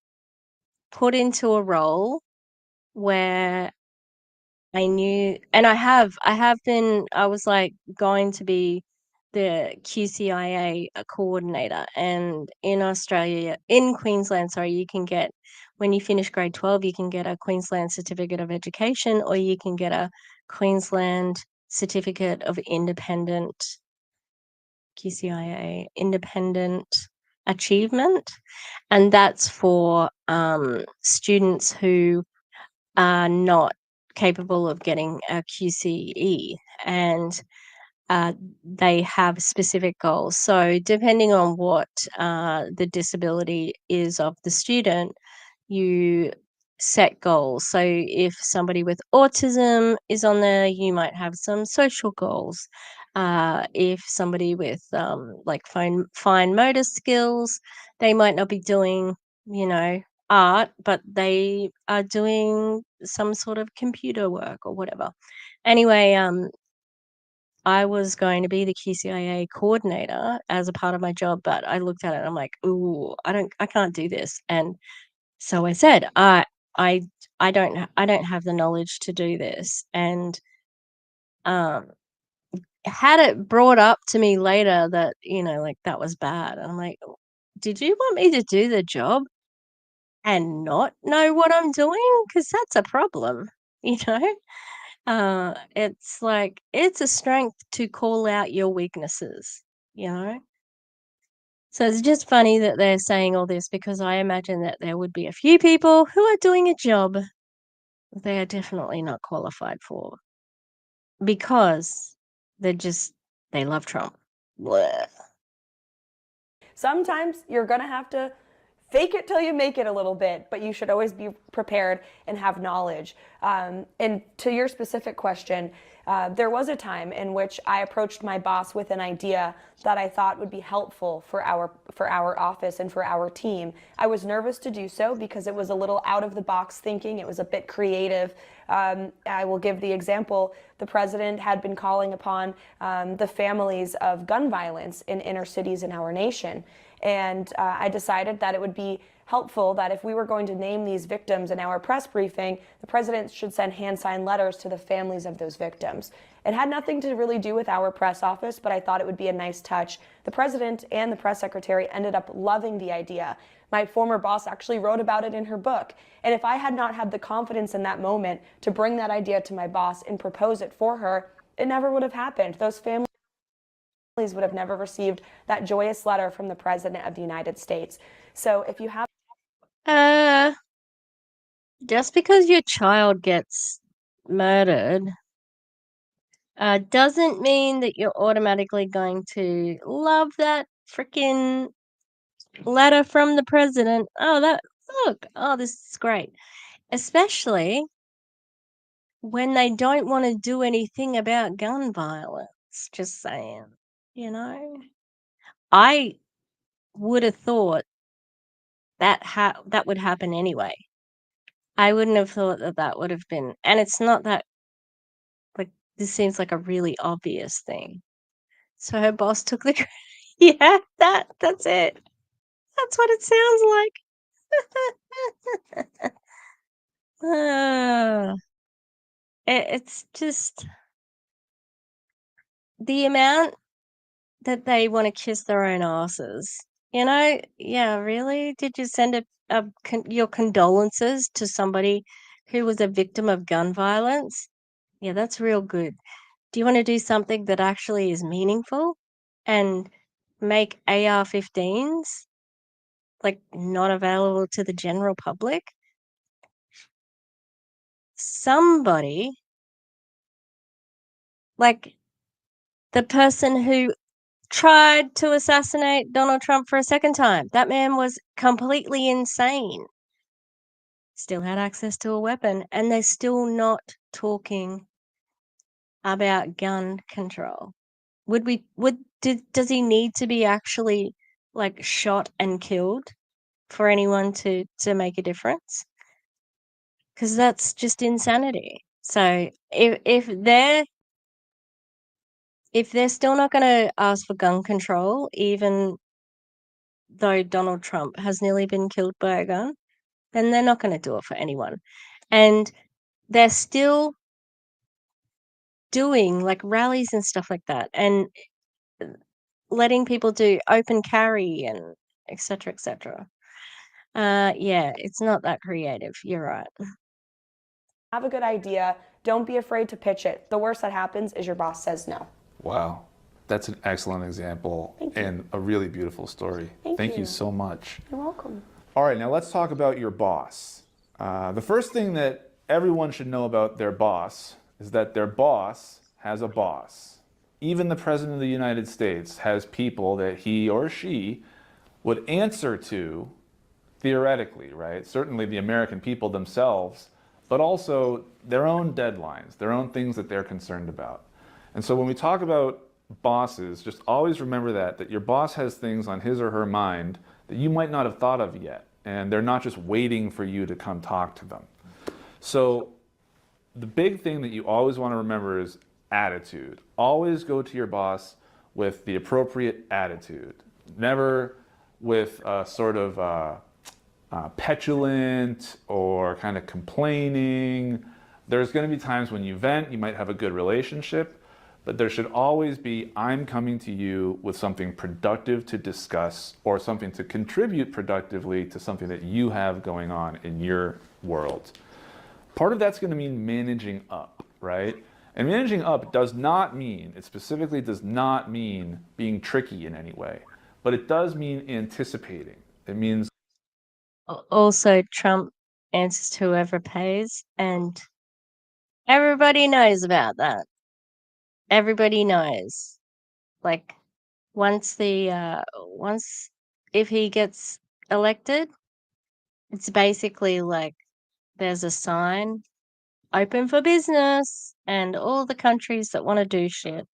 put into a role where I knew, and I was like going to be the QCIA coordinator, and in Australia, in Queensland, sorry, you can get, when you finish grade 12, you can get a Queensland Certificate of Education, or you can get a Queensland Certificate of Independent, QCIA, Independent Achievement, and that's for students who are not capable of getting a QCE, and they have specific goals. So depending on what the disability is of the student, you set goals. So if somebody with autism is on there, you might have some social goals. If somebody with like fine motor skills, they might not be doing, art, but they are doing some sort of computer work or whatever. Anyway, I was going to be the QCIA coordinator as a part of my job, but I looked at it and I'm like, ooh, I can't do this. And so I said, I don't have the knowledge to do this. And um had it brought up to me later that, like that was bad. And I'm like, did you want me to do the job and not know what I'm doing? Because that's a problem, you know? It's like, it's a strength to call out your weaknesses, you know? So it's just funny that they're saying all this, because I imagine that there would be a few people who are doing a job they are definitely not qualified for, because they love Trump. Blech. Sometimes you're going to have to fake it till you make it a little bit, but you should always be prepared and have knowledge. And to your specific question, there was a time in which I approached my boss with an idea that I thought would be helpful for our office and for our team. I was nervous to do so because it was a little out of the box thinking. It was a bit creative. I will give the example. The president had been calling upon the families of gun violence in inner cities in our nation. And I decided that it would be helpful that if we were going to name these victims in our press briefing, the president should send hand-signed letters to the families of those victims. It had nothing to really do with our press office, but I thought it would be a nice touch. The president and the press secretary ended up loving the idea. My former boss actually wrote about it in her book. And if I had not had the confidence in that moment to bring that idea to my boss and propose it for her, it never would have happened. Those families would have never received that joyous letter from the President of the United States. So if you have Just because your child gets murdered doesn't mean that you're automatically going to love that freaking letter from the president. This is great. Especially when they don't want to do anything about gun violence. Just saying, I would have thought that would happen anyway. I wouldn't have thought that would have been, and it's not that, like, this seems like a really obvious thing. So her boss took the yeah, that's it. That's what it sounds like. uh, it's just the amount that they want to kiss their own asses. Yeah, really? Did you send your condolences to somebody who was a victim of gun violence? Yeah, that's real good. Do you want to do something that actually is meaningful and make AR-15s like not available to the general public? Somebody, like the person who tried to assassinate Donald Trump for a second time, that man was completely insane. Still had access to a weapon, and they're still not talking about gun control. Does he need to be actually like shot and killed for anyone to make a difference? Because that's just insanity. So if they're still not going to ask for gun control, even though Donald Trump has nearly been killed by a gun, then they're not going to do it for anyone. And they're still doing like rallies and stuff like that. And letting people do open carry and etc. etc. Yeah, it's not that creative. You're right. Have a good idea. Don't be afraid to pitch it. The worst that happens is your boss says no. Wow. That's an excellent example and a really beautiful story. Thank you so much. You're welcome. All right, now let's talk about your boss. The first thing that everyone should know about their boss is that their boss has a boss. Even the President of the United States has people that he or she would answer to, theoretically, right? Certainly the American people themselves, but also their own deadlines, their own things that they're concerned about. And so when we talk about bosses, just always remember that your boss has things on his or her mind that you might not have thought of yet, and they're not just waiting for you to come talk to them. So the big thing that you always want to remember is attitude. Always go to your boss with the appropriate attitude. Never with a sort of petulant or kind of complaining. There's going to be times when you vent, you might have a good relationship, but there should always be, I'm coming to you with something productive to discuss or something to contribute productively to something that you have going on in your world. Part of that's going to mean managing up, right? And managing up does not mean, it specifically does not mean being tricky in any way, but it does mean anticipating. It means Also, Trump answers to whoever pays, and everybody knows about that. Everybody knows. Like, once if he gets elected, it's basically like there's a sign open for business, and all the countries that want to do shit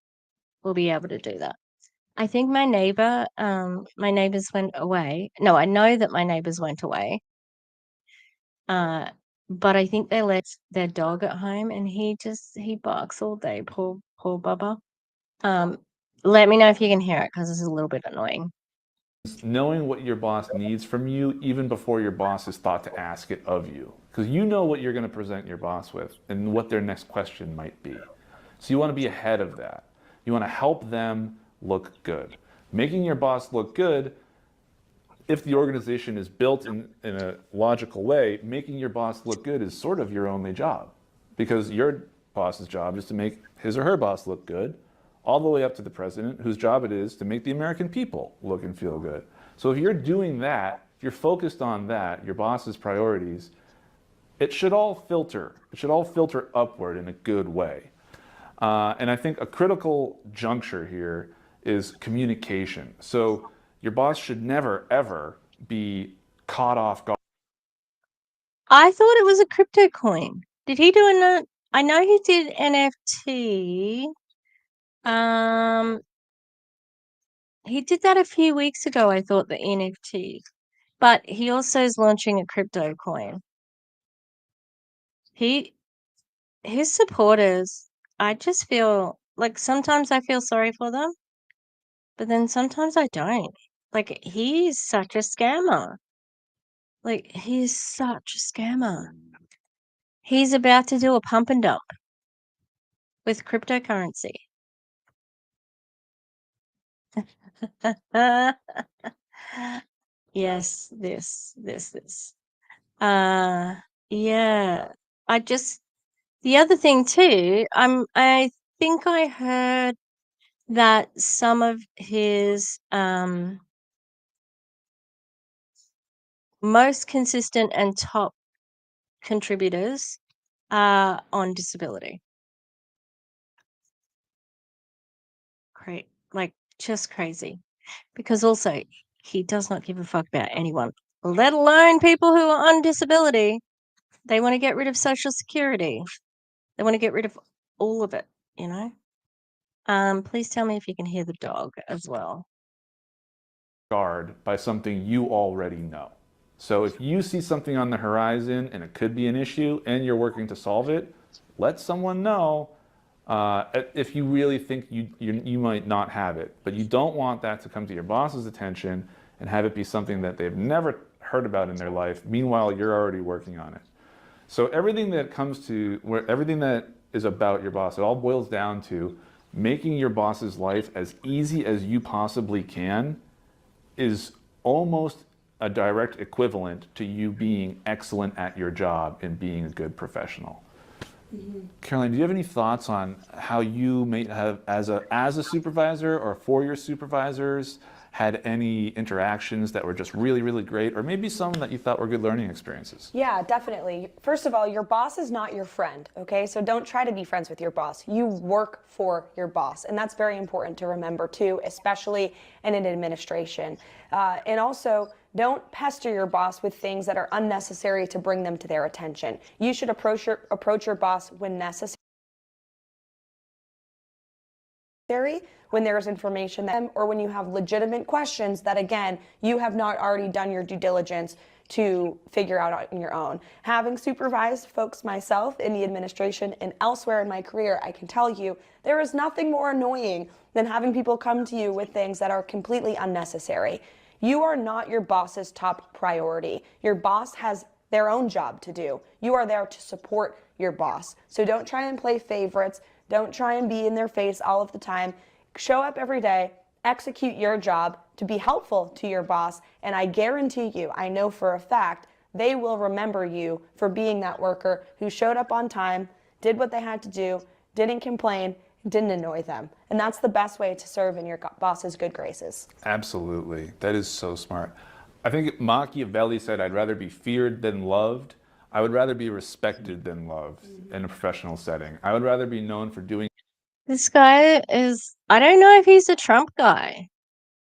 will be able to do that. I think my neighbors went away. No, I know that my neighbors went away. But I think they left their dog at home, and he barks all day. Poor Bubba. Let me know if you can hear it because this is a little bit annoying. knowing what your boss needs from you even before your boss has thought to ask it of you. Because you know what you're going to present your boss with and what their next question might be. So you want to be ahead of that. You want to help them look good. Making your boss look good, if the organization is built in a logical way, making your boss look good is sort of your only job. Because your boss's job is to make his or her boss look good, all the way up to the president, whose job it is to make the American people look and feel good. So if you're doing that, if you're focused on that, your boss's priorities, it should all filter. It should all filter upward in a good way. And I think a critical juncture here is communication. So your boss should never, ever be caught off guard. I thought it was a crypto coin. Did he do an? I know he did NFT. He did that a few weeks ago. I thought the NFT, but he also is launching a crypto coin. His supporters, I just feel like sometimes I feel sorry for them, but then sometimes I don't. Like, he's such a scammer. Like, he's such a scammer. He's about to do a pump and dump with cryptocurrency. Yes, this. Yeah. The other thing too, I think I heard that some of his most consistent and top contributors are on disability. Great, like just crazy. Because also he does not give a fuck about anyone, let alone people who are on disability. They want to get rid of Social Security. They want to get rid of all of it, you know? Please tell me if you can hear the dog as well. Guard by something you already know. So if you see something on the horizon and it could be an issue and you're working to solve it, let someone know if you really think you might not have it. But you don't want that to come to your boss's attention and have it be something that they've never heard about in their life. Meanwhile, you're already working on it. So everything that is about your boss, it all boils down to making your boss's life as easy as you possibly can is almost a direct equivalent to you being excellent at your job and being a good professional. Caroline, do you have any thoughts on how you may have, as a supervisor or for your supervisors, had any interactions that were just really, really great, or maybe some that you thought were good learning experiences? Yeah, definitely. First of all, your boss is not your friend, okay? So don't try to be friends with your boss. You work for your boss, and that's very important to remember too, especially in an administration. And also, don't pester your boss with things that are unnecessary to bring them to their attention. You should approach your boss when necessary, when there is information that, or when you have legitimate questions that, again, you have not already done your due diligence to figure out on your own. Having supervised folks myself in the administration and elsewhere in my career, I can tell you there is nothing more annoying than having people come to you with things that are completely unnecessary. You are not your boss's top priority. Your boss has their own job to do. You are there to support your boss. So don't try and play favorites. Don't try and be in their face all of the time. Show up every day, execute your job to be helpful to your boss, and I guarantee you, I know for a fact, they will remember you for being that worker who showed up on time, did what they had to do, didn't complain, didn't annoy them. And that's the best way to serve in your boss's good graces. Absolutely. That is so smart. I think Machiavelli said, I'd rather be feared than loved. I would rather be respected than loved in a professional setting. I would rather be known for doing. This guy is, I don't know if he's a Trump guy.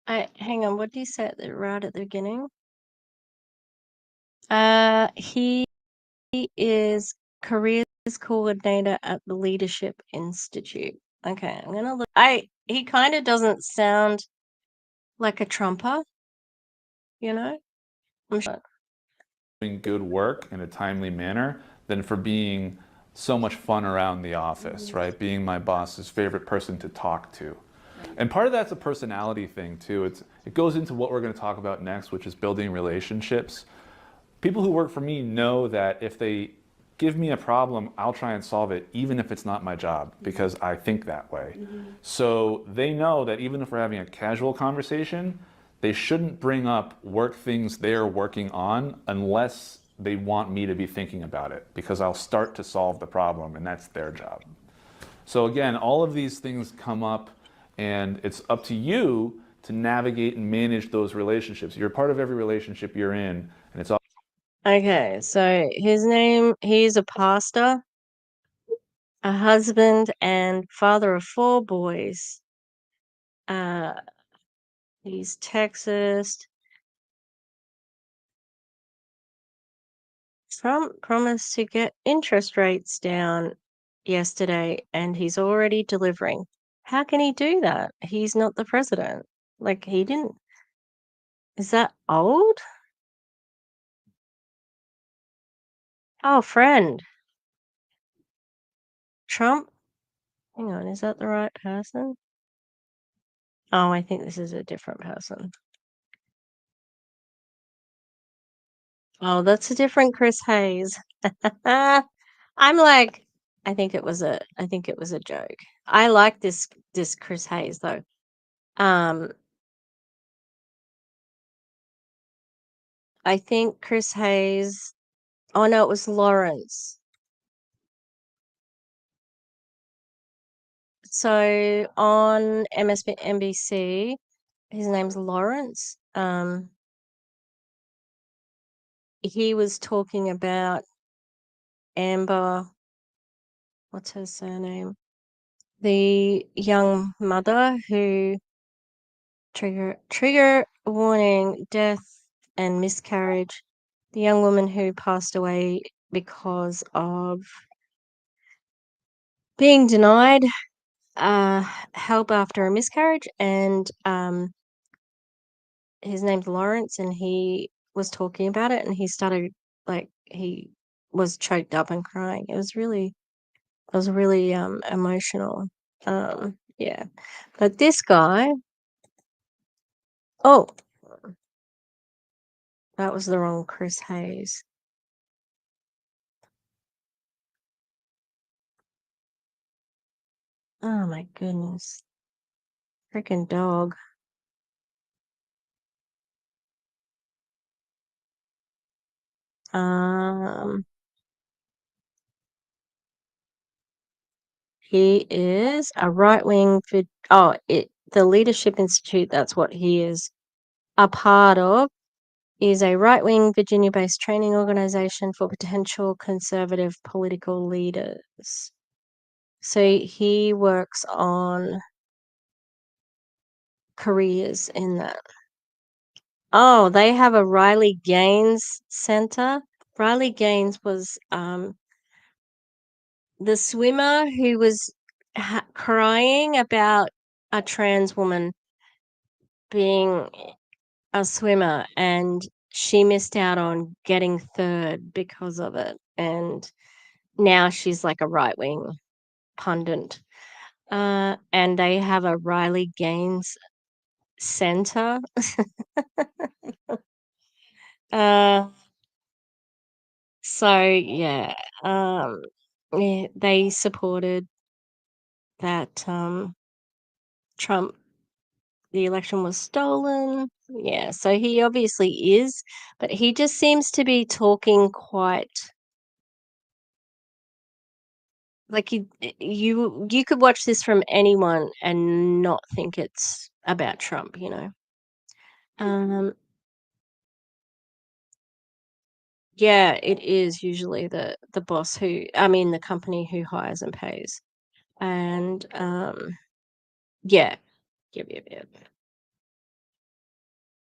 Hang on, what did you say right at the beginning? He is careers coordinator at the Leadership Institute. Okay, I'm gonna look. He kind of doesn't sound like a Trumper, you know? I'm sure. Doing good work in a timely manner than for being so much fun around the office, right? Being my boss's favorite person to talk to. And part of that's a personality thing too. It goes into what we're going to talk about next, which is building relationships. People who work for me know that if they give me a problem, I'll try and solve it, even if it's not my job, because I think that way. So they know that even if we're having a casual conversation, they shouldn't bring up work things they're working on unless they want me to be thinking about it, because I'll start to solve the problem, and that's their job. So again, all of these things come up, and it's up to you to navigate and manage those relationships. You're part of every relationship you're in, and it's all. Okay, so he's a pastor, a husband, and father of 4 boys. He's Texas. Trump promised to get interest rates down yesterday, and he's already delivering. How can he do that? He's not the president. Like, he didn't. Is that old? Oh, friend. Trump? Hang on, is that the right person? Oh, I think this is a different person. Oh, that's a different Chris Hayes. I'm like, I think it was a joke. I like this Chris Hayes though. I think Chris Hayes. Oh no, it was Lawrence. So on MSNBC, his name's Lawrence. He was talking about Amber. What's her surname? The young mother who trigger warning, death and miscarriage. The young woman who passed away because of being denied help after a miscarriage, and his name's Lawrence, and he was talking about it, and he started he was choked up and crying. It was really emotional. Yeah, but this guy, oh, that was the wrong Chris Hayes. Oh my goodness. Freaking dog. Um, he is a right-wing the Leadership Institute, that's what he is a part of, is a right-wing Virginia-based training organization for potential conservative political leaders. So he works on careers in that. Oh, they have a Riley Gaines Center. Riley Gaines was the swimmer who was crying about a trans woman being a swimmer, and she missed out on getting third because of it. And now she's like a right wing pundit. And they have a Riley Gaines Center. uh, so yeah, yeah, they supported that Trump, the election was stolen. Yeah, so he obviously is, but he just seems to be talking quite like you could watch this from anyone and not think it's about Trump, you know. Um, yeah, it is usually the boss the company who hires and pays. And yeah, yep. It's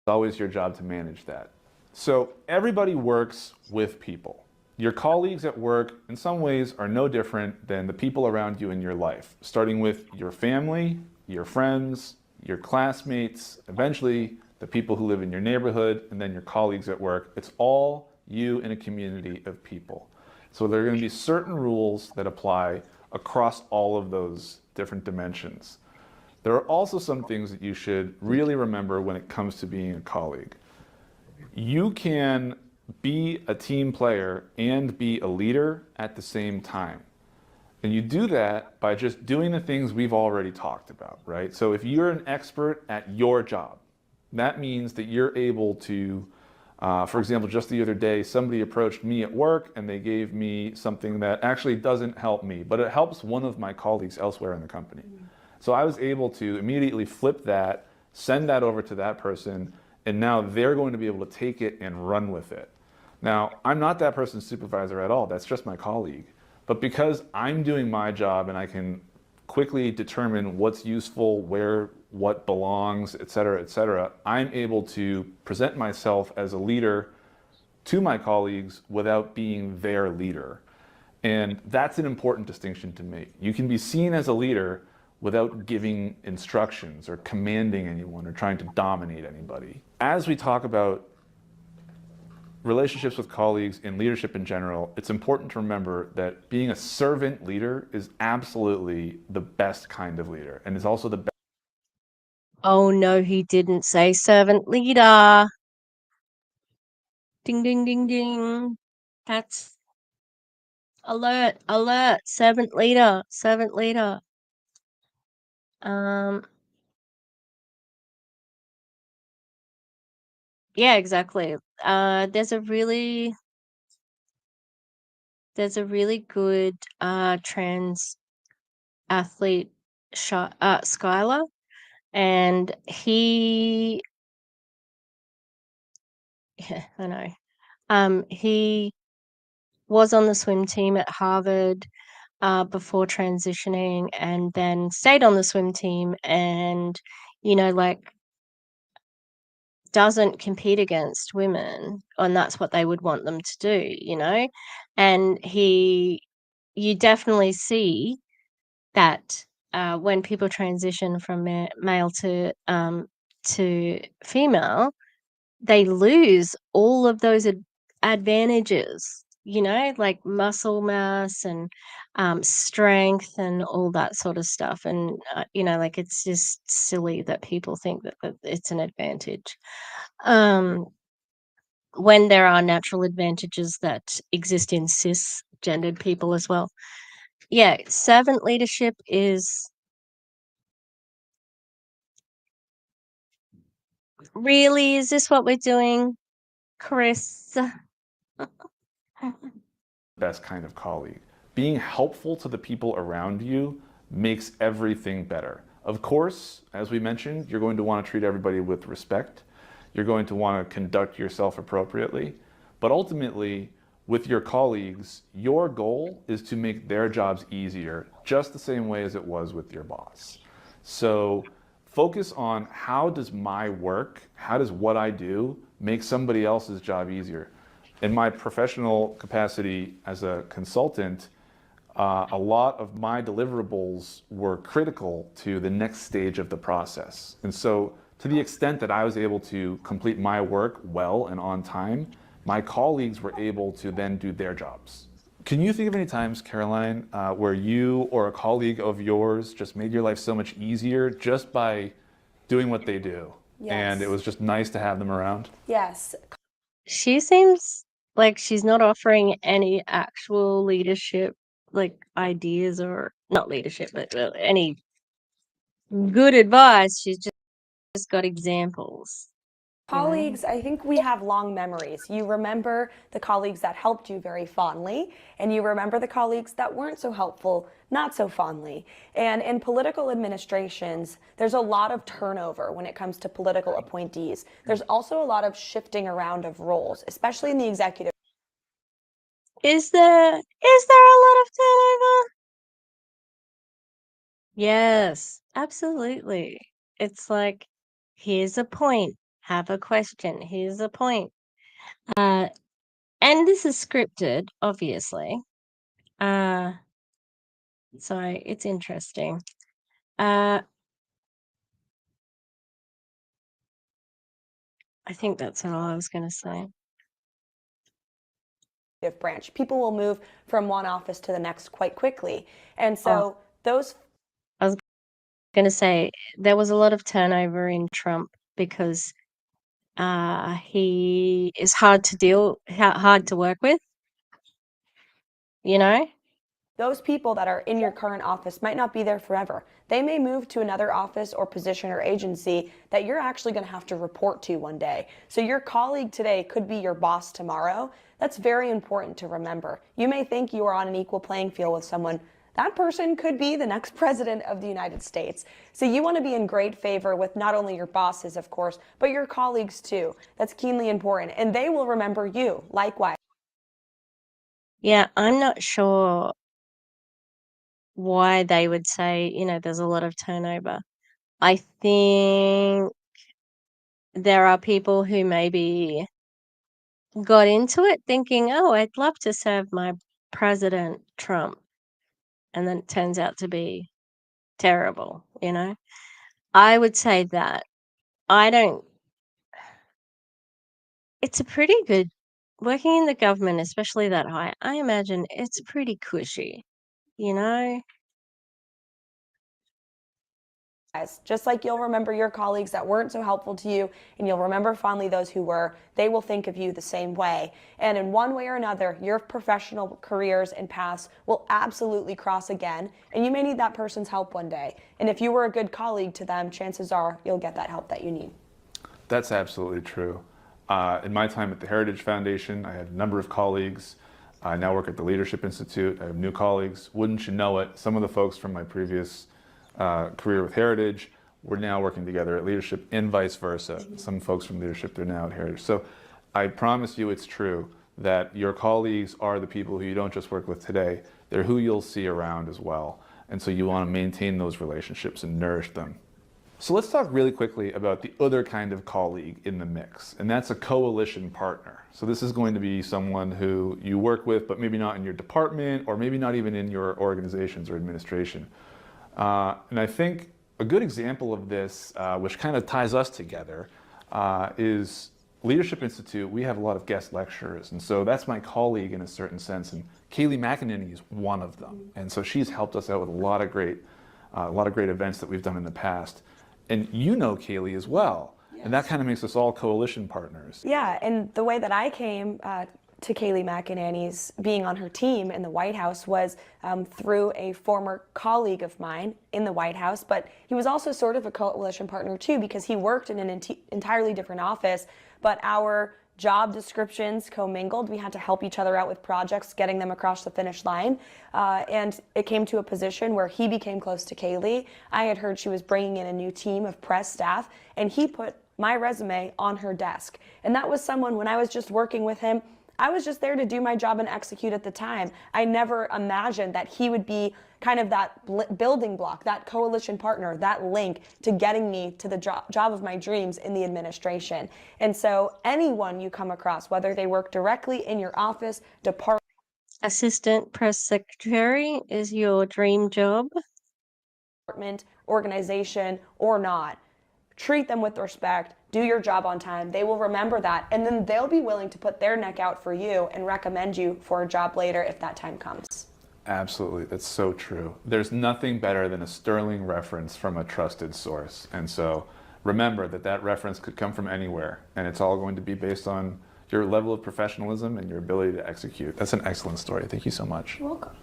always your job to manage that. So everybody works with people. Your colleagues at work, in some ways, are no different than the people around you in your life, starting with your family, your friends, your classmates, eventually the people who live in your neighborhood, and then your colleagues at work. It's all you in a community of people. So there are going to be certain rules that apply across all of those different dimensions. There are also some things that you should really remember when it comes to being a colleague. You can be a team player and be a leader at the same time. And you do that by just doing the things we've already talked about, right? So if you're an expert at your job, that means that you're able to, for example, just the other day, somebody approached me at work and they gave me something that actually doesn't help me, but it helps one of my colleagues elsewhere in the company. So I was able to immediately flip that, send that over to that person, and now they're going to be able to take it and run with it. Now, I'm not that person's supervisor at all, that's just my colleague. But because I'm doing my job and I can quickly determine what's useful, where what belongs, et cetera, I'm able to present myself as a leader to my colleagues without being their leader. And that's an important distinction to make. You can be seen as a leader without giving instructions or commanding anyone or trying to dominate anybody. As we talk about relationships with colleagues and leadership in general, it's important to remember that being a servant leader is absolutely the best kind of leader and is also the best. Oh no, he didn't say servant leader. Ding ding ding ding. That's alert, servant leader, servant leader. Um yeah, exactly. There's a really good trans athlete, Skylar, and he yeah, I know. He was on the swim team at Harvard before transitioning, and then stayed on the swim team, and like doesn't compete against women, and that's what they would want them to do. And you definitely see that when people transition from male to female, they lose all of those advantages, like muscle mass and strength and all that sort of stuff. And, like it's just silly that people think that it's an advantage when there are natural advantages that exist in cisgendered people as well. Yeah, servant leadership is Really? Is this what we're doing, Chris? Best kind of colleague. Being helpful to the people around you makes everything better. Of course, as we mentioned, you're going to want to treat everybody with respect. You're going to want to conduct yourself appropriately. But ultimately, with your colleagues, your goal is to make their jobs easier, just the same way as it was with your boss. So focus on how does my work, how does what I do make somebody else's job easier. In my professional capacity as a consultant, a lot of my deliverables were critical to the next stage of the process. And so to the extent that I was able to complete my work well and on time, my colleagues were able to then do their jobs. Can you think of any times, Caroline, where you or a colleague of yours just made your life so much easier just by doing what they do? Yes. And it was just nice to have them around? Yes. She seems like she's not offering any actual leadership, like ideas, or not leadership, but any good advice. She's just got examples. You know? Colleagues, I think we have long memories. You remember the colleagues that helped you very fondly, and you remember the colleagues that weren't so helpful, not so fondly. And in political administrations, there's a lot of turnover when it comes to political appointees. There's also a lot of shifting around of roles, especially in the executive. Is there a lot of turnover? Yes, absolutely. It's like, here's a point, have a question, here's a point. And this is scripted, obviously. So it's interesting. I think that's all I was going to say. Branch. People will move from one office to the next quite quickly. And so those. I was going to say there was a lot of turnover in Trump because he is hard to work with, you know? Those people that are in your current office might not be there forever. They may move to another office or position or agency that you're actually going to have to report to one day. So your colleague today could be your boss tomorrow. That's very important to remember. You may think you are on an equal playing field with someone. That person could be the next president of the United States. So you want to be in great favor with not only your bosses, of course, but your colleagues too. That's keenly important. And they will remember you likewise. Yeah, I'm not sure why they would say, there's a lot of turnover. I think there are people who maybe got into it thinking, oh, I'd love to serve my President Trump. And then it turns out to be terrible, I would say that it's a pretty good, working in the government, especially that high, I imagine it's pretty cushy, you know? Just like you'll remember your colleagues that weren't so helpful to you, and you'll remember fondly those who were, they will think of you the same way. And in one way or another, your professional careers and paths will absolutely cross again, and you may need that person's help one day. And if you were a good colleague to them, chances are you'll get that help that you need. That's absolutely true. In my time at the Heritage Foundation, I had a number of colleagues. I now work at the Leadership Institute. I have new colleagues. Wouldn't you know it, some of the folks from my previous career with Heritage, we're now working together at Leadership, and vice versa. Some folks from Leadership, they're now at Heritage. So I promise you it's true that your colleagues are the people who you don't just work with today, they're who you'll see around as well. And so you want to maintain those relationships and nourish them. So let's talk really quickly about the other kind of colleague in the mix, and that's a coalition partner. So this is going to be someone who you work with, but maybe not in your department, or maybe not even in your organizations or administration. And I think a good example of this, which kind of ties us together, is Leadership Institute. We have a lot of guest lecturers, and so that's my colleague in a certain sense, and Kaylee McEnany is one of them. And so she's helped us out with a lot of great events that we've done in the past. And you know Kaylee as well. Yes. And that kind of makes us all coalition partners. Yeah, and the way that I came to Kayleigh McEnany's being on her team in the White House was through a former colleague of mine in the White House, but he was also sort of a coalition partner too, because he worked in an entirely different office, but our job descriptions commingled. We had to help each other out with projects, getting them across the finish line. And it came to a position where he became close to Kayleigh. I had heard she was bringing in a new team of press staff, and he put my resume on her desk. And that was someone, when I was just working with him, I was just there to do my job and execute at the time. I never imagined that he would be kind of that building block, that coalition partner, that link to getting me to the job of my dreams in the administration. And so anyone you come across, whether they work directly in your office, department, Assistant press secretary is your dream job. organization, or not, treat them with respect, do your job on time. They will remember that, and then they'll be willing to put their neck out for you and recommend you for a job later if that time comes. Absolutely, that's so true. There's nothing better than a sterling reference from a trusted source. And so remember that that reference could come from anywhere, and it's all going to be based on your level of professionalism and your ability to execute. That's an excellent story. Thank you so much. You're welcome.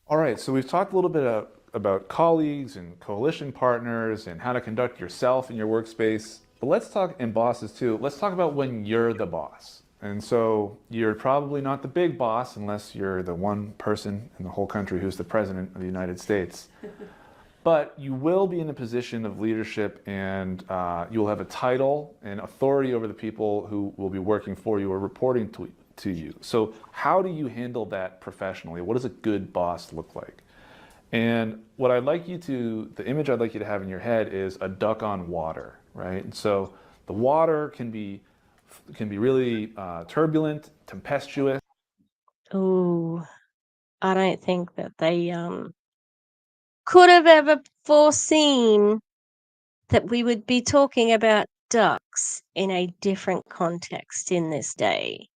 All right, so we've talked a little bit about colleagues and coalition partners and how to conduct yourself in your workspace. But let's talk, and bosses too, let's talk about when you're the boss. And so you're probably not the big boss unless you're the one person in the whole country who's the president of the United States. But you will be in a position of leadership, and you'll have a title and authority over the people who will be working for you or reporting to you. So how do you handle that professionally? What does a good boss look like? And what I'd like you to, the image I'd like you to have in your head is a duck on water, right? And so the water can be really turbulent, tempestuous. Oh, I don't think that they could have ever foreseen that we would be talking about ducks in a different context in this day.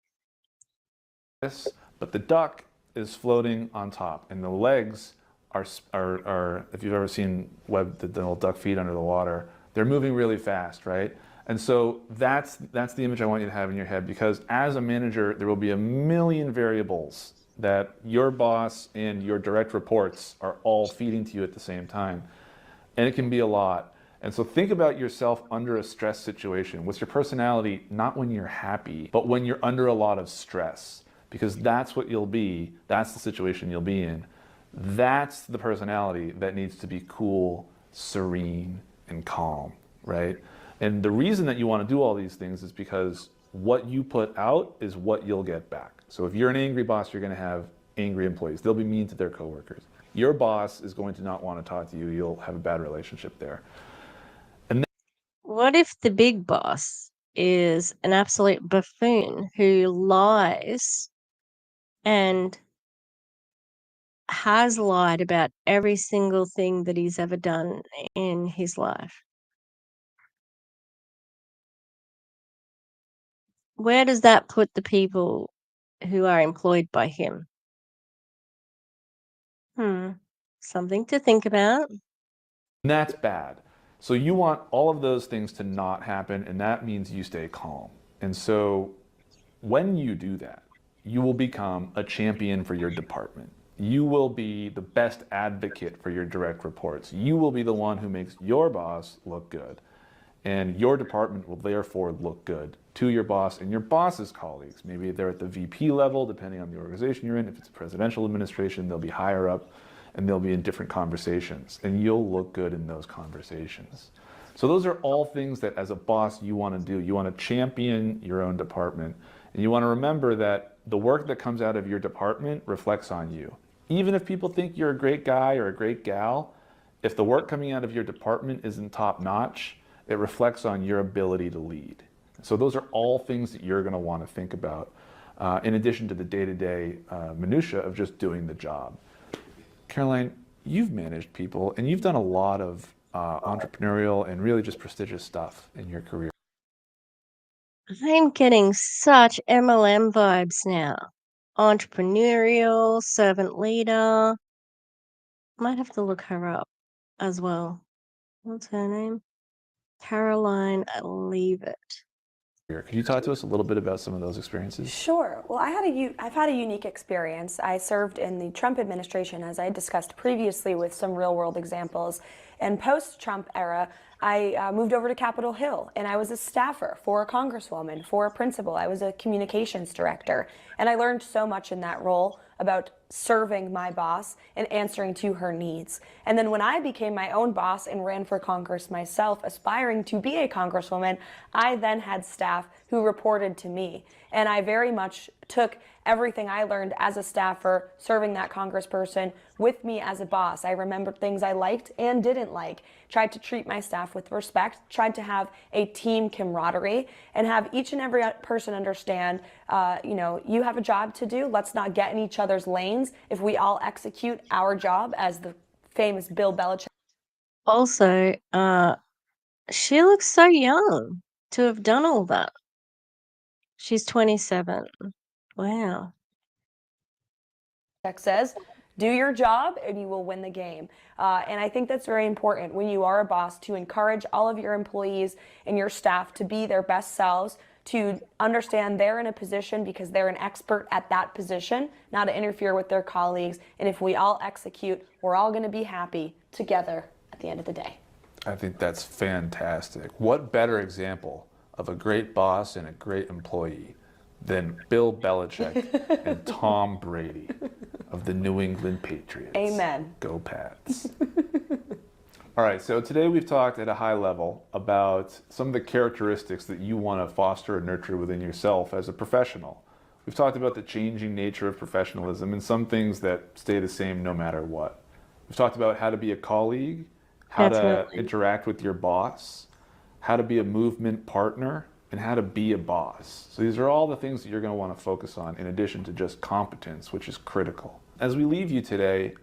But the duck is floating on top, and the legs are if you've ever seen the little duck feet under the water, they're moving really fast, right? And so that's the image I want you to have in your head, because as a manager, there will be a million variables that your boss and your direct reports are all feeding to you at the same time. And it can be a lot. And so think about yourself under a stress situation. What's your personality, not when you're happy, but when you're under a lot of stress? Because that's what you'll be, that's the situation you'll be in. That's the personality that needs to be cool, serene, and calm, right? And the reason that you want to do all these things is because what you put out is what you'll get back. So if you're an angry boss, you're going to have angry employees. They'll be mean to their coworkers. Your boss is going to not want to talk to you. You'll have a bad relationship there. And then, what if the big boss is an absolute buffoon who lies and has lied about every single thing that he's ever done in his life? Where does that put the people who are employed by him? Something to think about. that's bad. So you want all of those things to not happen, and that means you stay calm. And so when you do that, you will become a champion for your department. You will be the best advocate for your direct reports. You will be the one who makes your boss look good. And your department will therefore look good to your boss and your boss's colleagues. Maybe they're at the VP level, depending on the organization you're in. If it's a presidential administration, they'll be higher up and they'll be in different conversations. And you'll look good in those conversations. So those are all things that as a boss you want to do. You want to champion your own department. And you want to remember that the work that comes out of your department reflects on you. Even if people think you're a great guy or a great gal, if the work coming out of your department isn't top notch, it reflects on your ability to lead. So those are all things that you're going to want to think about, in addition to the day-to-day minutia of just doing the job. Caroline, you've managed people and you've done a lot of entrepreneurial and really just prestigious stuff in your career. I'm getting such MLM vibes now. Entrepreneurial, servant leader. Might have to look her up as well. What's her name? Caroline Leavitt. Could you talk to us a little bit about some of those experiences? Sure. Well, I've had a unique experience. I served in the Trump administration, as I discussed previously, with some real-world examples. And post-Trump era, I moved over to Capitol Hill, and I was a staffer for a congresswoman, for a principal. I was a communications director, and I learned so much in that role about serving my boss and answering to her needs. And then when I became my own boss and ran for Congress myself, aspiring to be a congresswoman, I then had staff who reported to me. And I very much took everything I learned as a staffer serving that congressperson with me as a boss. I remembered things I liked and didn't like, tried to treat my staff with respect, tried to have a team camaraderie, and have each and every person understand, you have a job to do. Let's not get in each other's lanes. If we all execute our job, as the famous Bill Belichick. Also, she looks so young to have done all that. She's 27. Wow. Says, do your job and you will win the game. And I think that's very important when you are a boss, to encourage all of your employees and your staff to be their best selves, to understand they're in a position because they're an expert at that position, not to interfere with their colleagues. And if we all execute, we're all going to be happy together at the end of the day. I think that's fantastic. What better example of a great boss and a great employee than Bill Belichick and Tom Brady of the New England Patriots? Amen. Go Pats. All right, so today we've talked at a high level about some of the characteristics that you want to foster and nurture within yourself as a professional. We've talked about the changing nature of professionalism and some things that stay the same no matter what. We've talked about how to be a colleague, how to Definitely. interact with your boss, how to be a movement partner, and how to be a boss. So these are all the things that you're going to want to focus on in addition to just competence, which is critical. As we leave you today,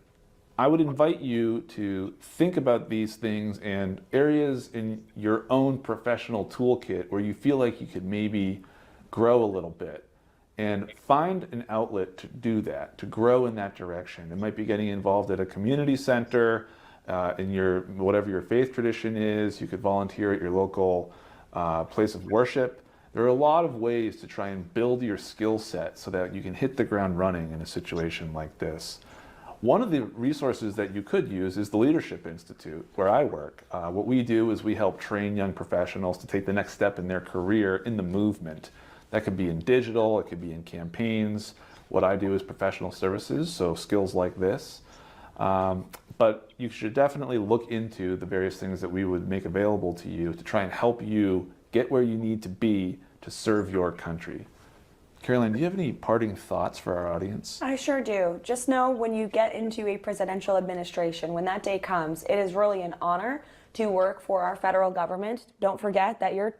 I would invite you to think about these things and areas in your own professional toolkit where you feel like you could maybe grow a little bit, and find an outlet to do that, to grow in that direction. It might be getting involved at a community center, in your whatever your faith tradition is. You could volunteer at your local place of worship. There are a lot of ways to try and build your skill set so that you can hit the ground running in a situation like this. One of the resources that you could use is the Leadership Institute, where I work. What we do is we help train young professionals to take the next step in their career in the movement. That could be in digital, it could be in campaigns. What I do is professional services, so skills like this. But you should definitely look into the various things that we would make available to you to try and help you get where you need to be to serve your country. Caroline, do you have any parting thoughts for our audience? I sure do. Just know when you get into a presidential administration, when that day comes, it is really an honor to work for our federal government. Don't forget that your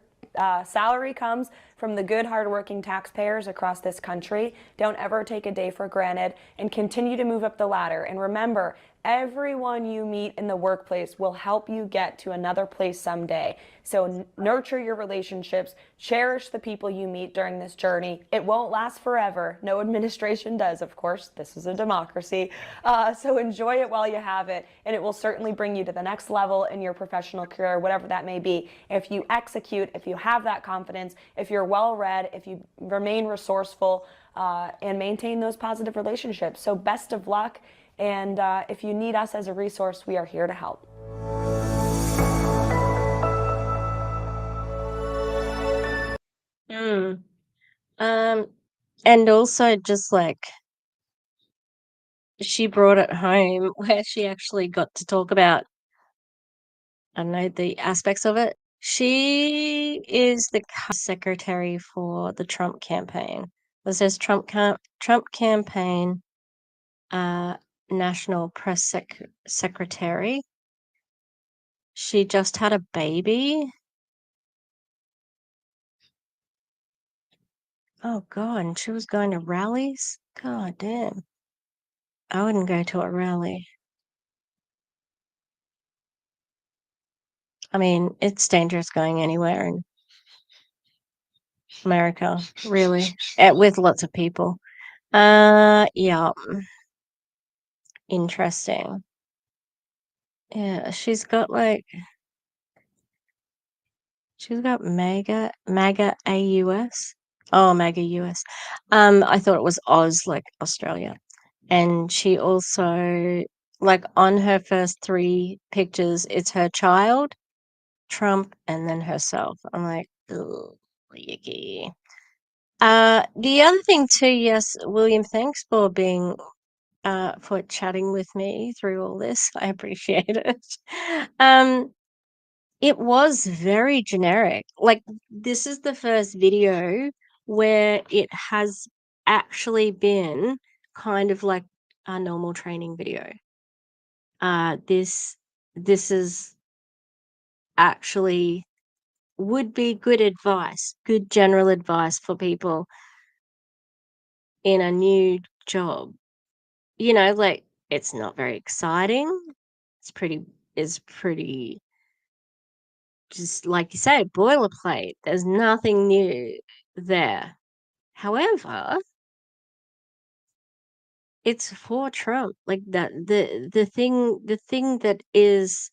salary comes from the good, hardworking taxpayers across this country. Don't ever take a day for granted, and continue to move up the ladder. And remember, everyone you meet in the workplace will help you get to another place someday. So nurture your relationships, cherish the people you meet during this journey. It won't last forever. No administration does, of course. This is a democracy. So enjoy it while you have it, and it will certainly bring you to the next level in your professional career, whatever that may be. If you execute, if you have that confidence, if you're well-read, if you remain resourceful, and maintain those positive relationships. So best of luck. And if you need us as a resource, we are here to help. Mm. And also just like she brought it home where she actually got to talk about, I don't know, the aspects of it. She is the secretary for the Trump campaign. It says Trump campaign, national press secretary. She just had a baby. Oh God, and she was going to rallies? God damn. I wouldn't go to a rally. I mean, it's dangerous going anywhere in America, really, with lots of people. Yeah, interesting. Yeah, she's got like She's got MAGA AUS. Oh, MAGA US. I thought it was Oz, like Australia. And she also, like, on her first 3 pictures, it's her child, Trump, and then herself. I'm like, ugh, yucky. The other thing too, yes, William, thanks for for chatting with me through all this. I appreciate it. Um, it was very generic. Like, this is the first video where it has actually been kind of like a normal training video. This is actually would be good advice, good general advice for people in a new job. You know, like, it's not very exciting. It's pretty just like you say, boilerplate. There's nothing new there. However, it's for Trump. Like, that the thing that is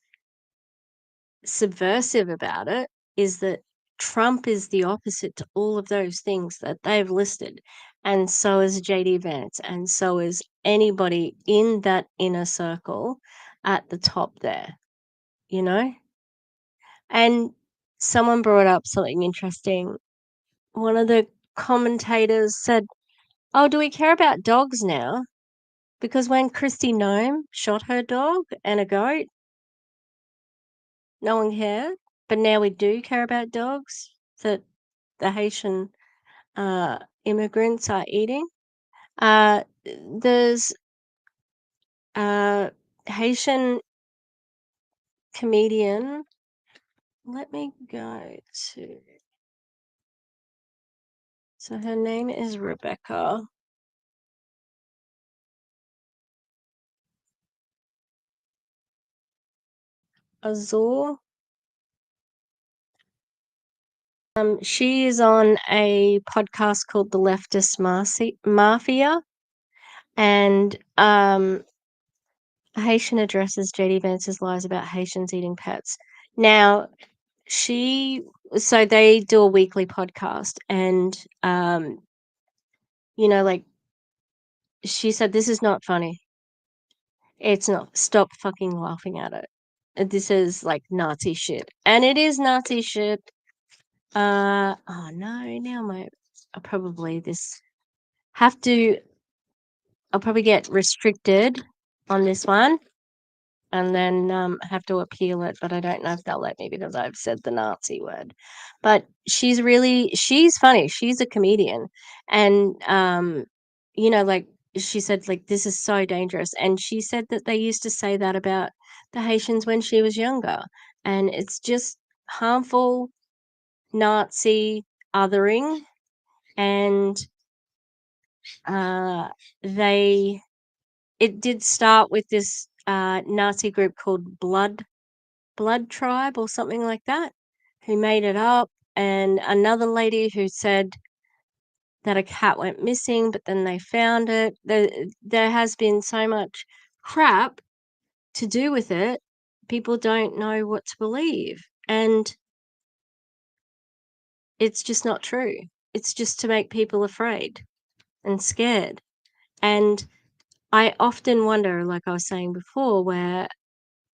subversive about it is that Trump is the opposite to all of those things that they've listed. And so is JD Vance, and so is anybody in that inner circle at the top there, you know? And someone brought up something interesting. One of the commentators said, "Oh, do we care about dogs now? Because when Christy Nome shot her dog and a goat, no one cared. But now we do care about dogs that the Haitian immigrants are eating." There's a Haitian comedian. Let me go to. So her name is Rebecca Azor. She is on a podcast called The Leftist Mafia, and Haitian addresses JD Vance's lies about Haitians eating pets. Now, so they do a weekly podcast, and like, she said, "This is not funny. It's not. Stop fucking laughing at it. This is like Nazi shit, and it is Nazi shit." Oh no, now I'll probably this have to. I'll probably get restricted on this one, and then have to appeal it, but I don't know if they'll let me because I've said the Nazi word. But she's funny. She's a comedian, and like, she said, like, this is so dangerous, and she said that they used to say that about the Haitians when she was younger, and it's just harmful Nazi othering, and they it did start with this Nazi group called Blood Tribe or something like that, who made it up, and another lady who said that a cat went missing, but then they found it. There has been so much crap to do with it. People don't know what to believe, and it's just not true. It's just to make people afraid and scared. And I often wonder, like I was saying before, where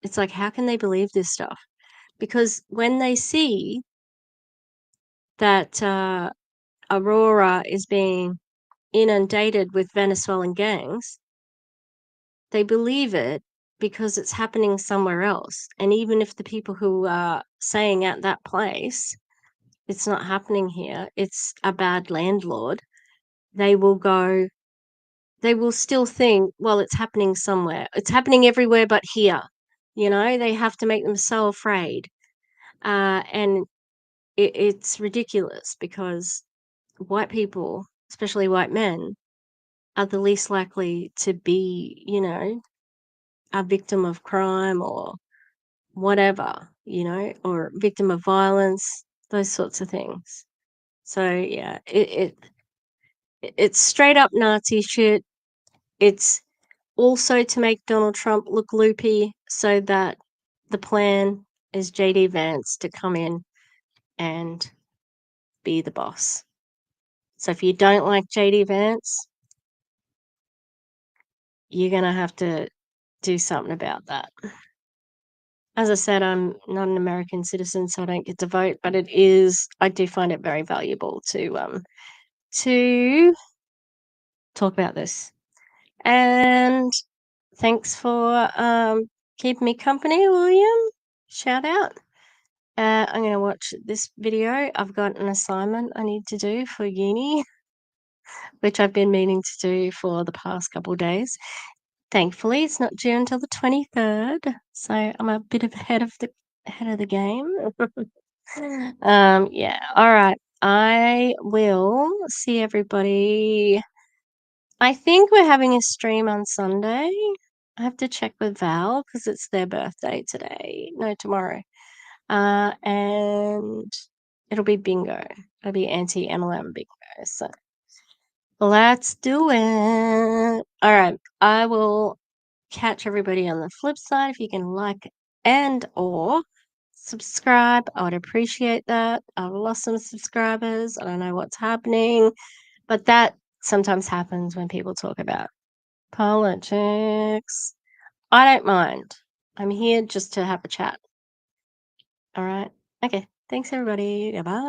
it's like, how can they believe this stuff? Because when they see that Aurora is being inundated with Venezuelan gangs, they believe it because it's happening somewhere else. And even if the people who are saying at that place, it's not happening here, it's a bad landlord, they will still think, well, it's happening somewhere. It's happening everywhere but here. They have to make them so afraid. And it's ridiculous because white people, especially white men, are the least likely to be, a victim of crime or whatever, or victim of violence, those sorts of things. So yeah, it's straight up Nazi shit. It's also to make Donald Trump look loopy so that the plan is JD Vance to come in and be the boss. So if you don't like JD Vance, you're going to have to do something about that. As I said, I'm not an American citizen, so I don't get to vote, but I do find it very valuable to talk about this. And thanks for keeping me company, William. Shout out. I'm going to watch this video. I've got an assignment I need to do for uni, which I've been meaning to do for the past couple of days. Thankfully, it's not due until the 23rd, so I'm a bit ahead of the game. Yeah. All right. I will see everybody. I think we're having a stream on Sunday. I have to check with Val because it's their birthday today. No, tomorrow. And it'll be bingo. It'll be anti-MLM bingo. So let's do it. All right. I will catch everybody on the flip side. If you can like and or subscribe, I would appreciate that. I've lost some subscribers. I don't know what's happening, but that sometimes happens when people talk about politics. I don't mind. I'm here just to have a chat. All right. Okay. Thanks, everybody. Bye.